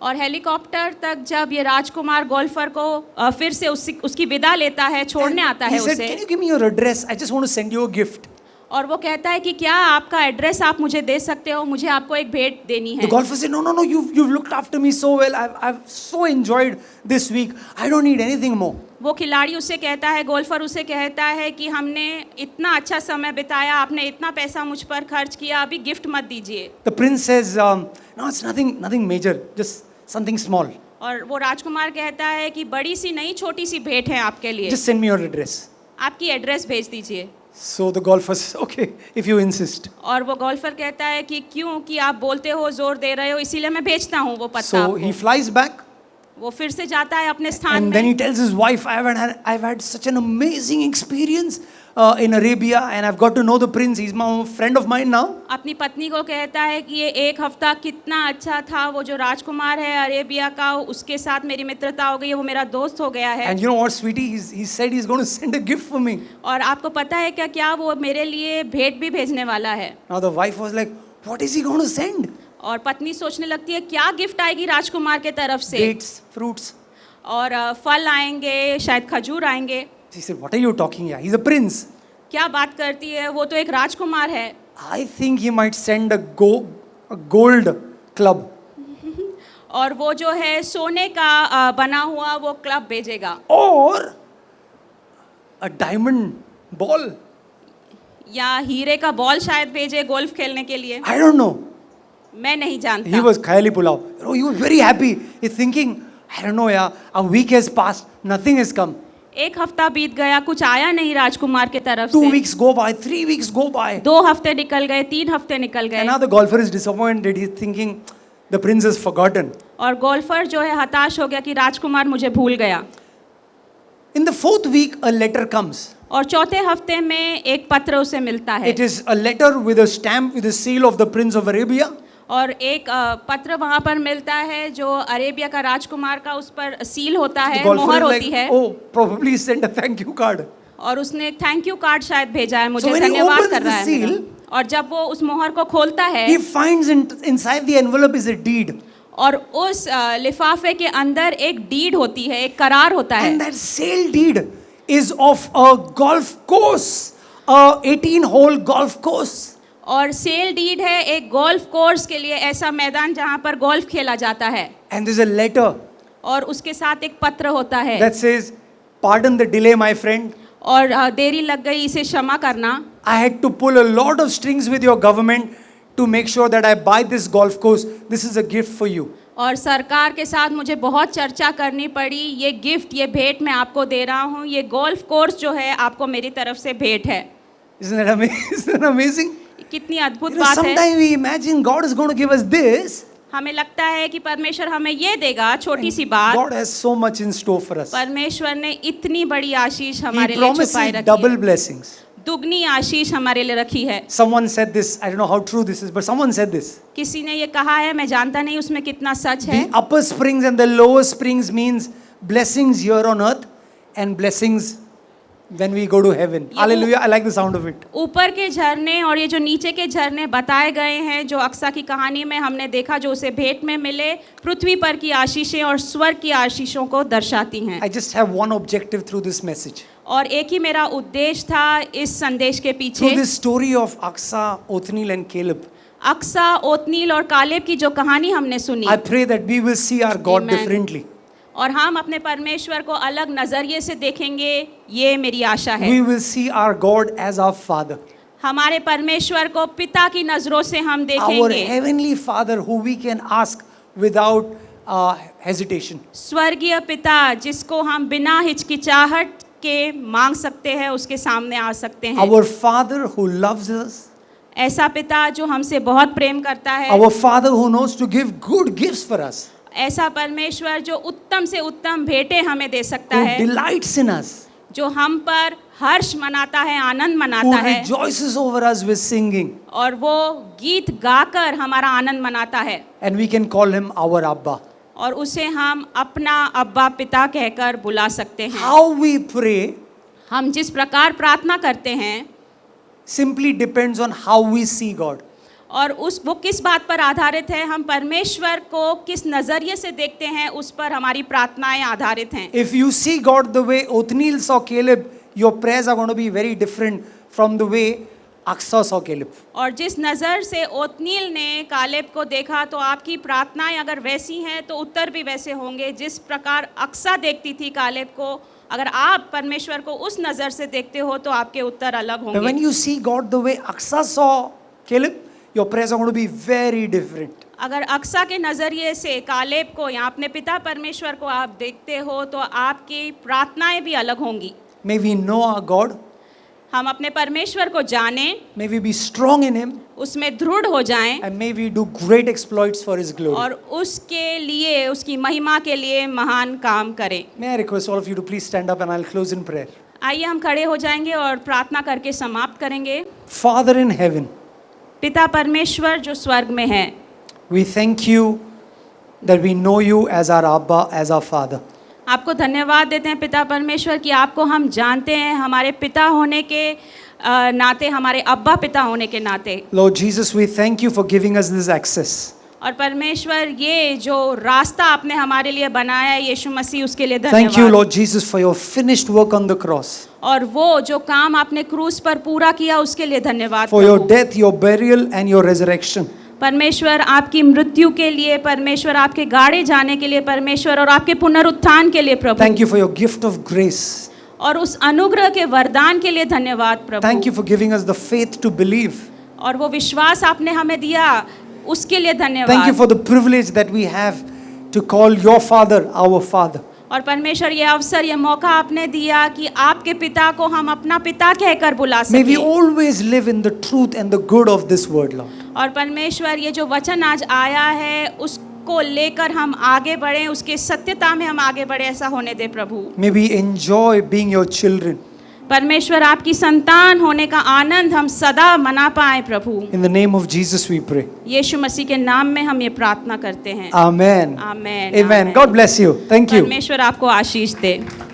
और हेलीकॉप्टर तक जब ये राजकुमार गोल्फर को फिर से उसकी विदा लेता है, छोड़ने आता He है said, उसे. "Can you give me your address? I just want to send you a gift." और वो कहता है कि क्या आपका एड्रेस आप मुझे दे सकते हो, मुझे आपको एक भेंट देनी है. The golfer said, "No, you've looked after me so well. I've so enjoyed this week. I don't need anything more." वो खिलाड़ी उसे कहता है, गोल्फर उसे कहता है कि हमने इतना अच्छा समय बिताया, आपने इतना पैसा मुझ पर खर्च किया, अभी गिफ्ट मत दीजिए. The prince says, "No, it's nothing major. Just something small. और वो राजकुमार कहता है कि बड़ी सी नहीं, छोटी सी भेंट है आपके लिए, Just send me your address." आपकी एड्रेस भेज दीजिए. So the golfer says, "Okay, if you insist." और वो गोल्फर कहता है कि क्यों, कि आप बोलते हो, जोर दे रहे हो, इसीलिए मैं भेजता हूँ वो पता So आपको. he flies back, वो फिर से जाता है अपने स्थान and then में. he tells his wife, "I've had such an amazing experience in Arabia, and I've got to know the prince. He's a friend of mine now." अपनी पत्नी को कहता है कि ये एक हफ्ता कितना अच्छा था, वो जो राजकुमार है अरेबिया का, उसके साथ मेरी मित्रता हो गई है, वो मेरा दोस्त हो गया है. And you know what, sweetie? He said he's going to send a gift for me. और आपको पता है क्या वो मेरे लिए भेंट भी भेजने वाला है. Now the wife was like, "What is he going to send?" और पत्नी सोचने लगती है क्या गिफ्ट आएगी राजकुमार के तरफ से. Dates, fruits. और फल आएंगे, शायद खजूर आएंगे. She said, "What are you talking here? He's a prince." क्या बात करती है, वो तो एक राजकुमार है. I think he might send a gold club. और वो जो है सोने का बना हुआ वो क्लब भेजेगा. Or a diamond ball. या हीरे का बॉल शायद भेजे गोल्फ खेलने के लिए. I don't know. मैं नहीं जानता. He was khayali pulao. He was very happy. He's thinking, I don't know, yeah, a week has passed, nothing has come. एक हफ्ता बीत गया, कुछ आया नहीं राजकुमार के तरफ 2 से. weeks go by, 3 weeks go by. 2 हफ्ते निकल गए, 3 हफ्ते निकल And गए. now the golfer is disappointed. He's thinking, the prince has forgotten. और गोल्फर जो है हताश हो गया कि राजकुमार मुझे भूल गया. In the fourth week, a letter comes. और चौथे हफ्ते में एक पत्र उसे मिलता है It is a letter with a stamp with the seal of the Prince of Arabia. और एक पत्र वहाँ पर मिलता है जो अरेबिया का राजकुमार का उस पर सील होता The है, golfer मोहर is होती है, oh, probably sent a thank you card. और उसने एक थैंक यू कार्ड शायद भेजा है, मुझे So when he धन्यवाद opens कर रहा the है seal, मेरा। और जब वो उस मोहर को खोलता है He finds inside the envelope is a deed. और उस लिफाफे के अंदर एक डीड होती है, एक करार होता है, And that sale deed is of a golf course, a 18-hole golf course. और सेल डीड है एक गोल्फ कोर्स के लिए, ऐसा मैदान जहाँ पर गोल्फ खेला जाता है, And there's a letter और उसके साथ एक पत्र होता है that says, pardon the delay, my friend. और देरी लग गई, इसे क्षमा करना। I had to pull a lot of strings with your government to make sure that I buy this golf course. This is a gift for you. और सरकार के साथ मुझे बहुत चर्चा करनी पड़ी, ये गिफ्ट, ये भेंट मैं आपको दे रहा हूँ, ये गोल्फ कोर्स जो है आपको मेरी तरफ से भेंट है। Isn't that amazing? Isn't that amazing? कितनी अद्भुत You know, बात है। sometimes we imagine God is going to give us this. हमें लगता है कि परमेश्वर हमें ये देगा, छोटी सी बात। God has so much in store for us. परमेश्वर ने इतनी बड़ी आशीष He हमारे लिए promises छुपाए रखी double है, blessings. दुगनी आशीष हमारे लिए रखी है। Someone said this, I don't know how true this is, but someone said this. किसी ने ये कहा है, मैं जानता नहीं उसमें कितना सच है। The upper springs and the lower springs means blessings here on earth and blessings when we go to heaven. Hallelujah, I like the sound of it. ऊपर के झरने और ये जो नीचे के झरने बताए गए हैं, जो अक्सा की कहानी में हमने देखा, जो उसे भेंट में मिले, पृथ्वी पर की आशीषें और स्वर्ग की आशीषों को दर्शाती हैं। I just have one objective through this message. और एक ही मेरा उद्देश्य था इस संदेश के Through पीछे। this story of Aksa, Othniel and Caleb, Aqsa, ओत्नील और कालेब की जो कहानी हमने सुनी, I pray that we will see our God Amen. differently. और हम अपने परमेश्वर को अलग नजरिए से देखेंगे, ये मेरी आशा है। We will see our God as our Father. हमारे परमेश्वर को पिता की नजरों से हम Our देखेंगे, Heavenly Father who we can ask without hesitation. स्वर्गीय पिता जिसको हम बिना हिचकिचाहट के मांग सकते हैं, उसके सामने आ सकते हैं। Our Father who loves us. ऐसा पिता जो हमसे बहुत प्रेम करता है, Our Father who knows to give good gifts for us. ऐसा परमेश्वर जो उत्तम से उत्तम भेंटें हमें दे सकता Who है, delights in us. जो हम पर हर्ष मनाता है, आनंद Who मनाता है, rejoices over us with singing. और वो गीत गाकर हमारा आनंद मनाता है, And we can call him our Abba. और उसे हम अपना अब्बा पिता कहकर बुला सकते हैं। How we pray हम जिस प्रकार प्रार्थना करते हैं, simply depends on how we see God. और वो किस बात पर आधारित है, हम परमेश्वर को किस नज़रिए से देखते हैं, उस पर हमारी प्रार्थनाएं आधारित हैं। If you see God the way Othniel saw Caleb, your prayers are going to be very different from the way Aksa saw Caleb. और जिस नज़र से ओत्नील ने कालेब को देखा, तो आपकी प्रार्थनाएं अगर वैसी हैं तो उत्तर भी वैसे होंगे। जिस प्रकार अक्सा देखती थी कालेब को, अगर आप परमेश्वर को उस नज़र से देखते हो तो आपके उत्तर अलग But when होंगे। you see God the way Aksa saw Caleb, your prayers are going to be very different. अगर अक्सा के नज़रिए से कालेब को या अपने पिता परमेश्वर को आप देखते हो तो आपकी प्रार्थनाएं भी अलग होंगी। May we know our God. हम अपने परमेश्वर को जानें, May we be strong in him. उसमें दृढ़ हो जाएं, And may we do great exploits for his glory. और उसके लिए, उसकी महिमा के लिए महान काम करें। May I request all of you to please stand up and I'll close in prayer. आइए हम खड़े हो जाएंगे और प्रार्थना करके समाप्त करेंगे। Father in heaven, पिता परमेश्वर जो स्वर्ग में है, we thank you that we know you as our Abba, as our Father. आपको धन्यवाद देते हैं पिता परमेश्वर कि आपको हम जानते हैं, हमारे पिता होने के नाते, हमारे अब्बा पिता होने के नाते। Lord Jesus, we thank you for giving us this access. और परमेश्वर ये जो रास्ता आपने हमारे लिए बनाया है, यीशु मसीह, उसके लिए Thank you, धन्यवाद। Lord Jesus, for your finished work on the cross, और वो जो काम आपने क्रूस पर पूरा किया, उसके लिए धन्यवाद for your Prabhu. death, your burial, and your resurrection. परमेश्वर आपकी मृत्यु के लिए, परमेश्वर आपके गाड़े जाने के लिए, परमेश्वर और आपके पुनरुत्थान के लिए प्रभु। Thank you for your gift of grace. और उस अनुग्रह के वरदान के लिए धन्यवाद प्रभु। Thank you for giving us the faith to believe. और वो विश्वास आपने हमें दिया, उसके लिए Thank you धन्यवाद। for the privilege that we have to call your Father our Father. और परमेश्वर ये अवसर, ये मौका आपने दिया कि आपके पिता को हम अपना पिता कहकर बुला May we सकें। always live in the truth and the good of this word, Lord. और परमेश्वर ये जो वचन आज आया है, को लेकर हम आगे बढ़ें, उसके सत्यता में हम आगे बढ़े, ऐसा होने दे प्रभु। May we enjoy being your children. परमेश्वर आपकी संतान होने का आनंद हम सदा मना पाए प्रभु। In the name of Jesus we pray. यीशु मसीह के नाम में हम ये प्रार्थना करते हैं। Amen. Amen. Amen. God bless you. Thank you. परमेश्वर आपको आशीष दे।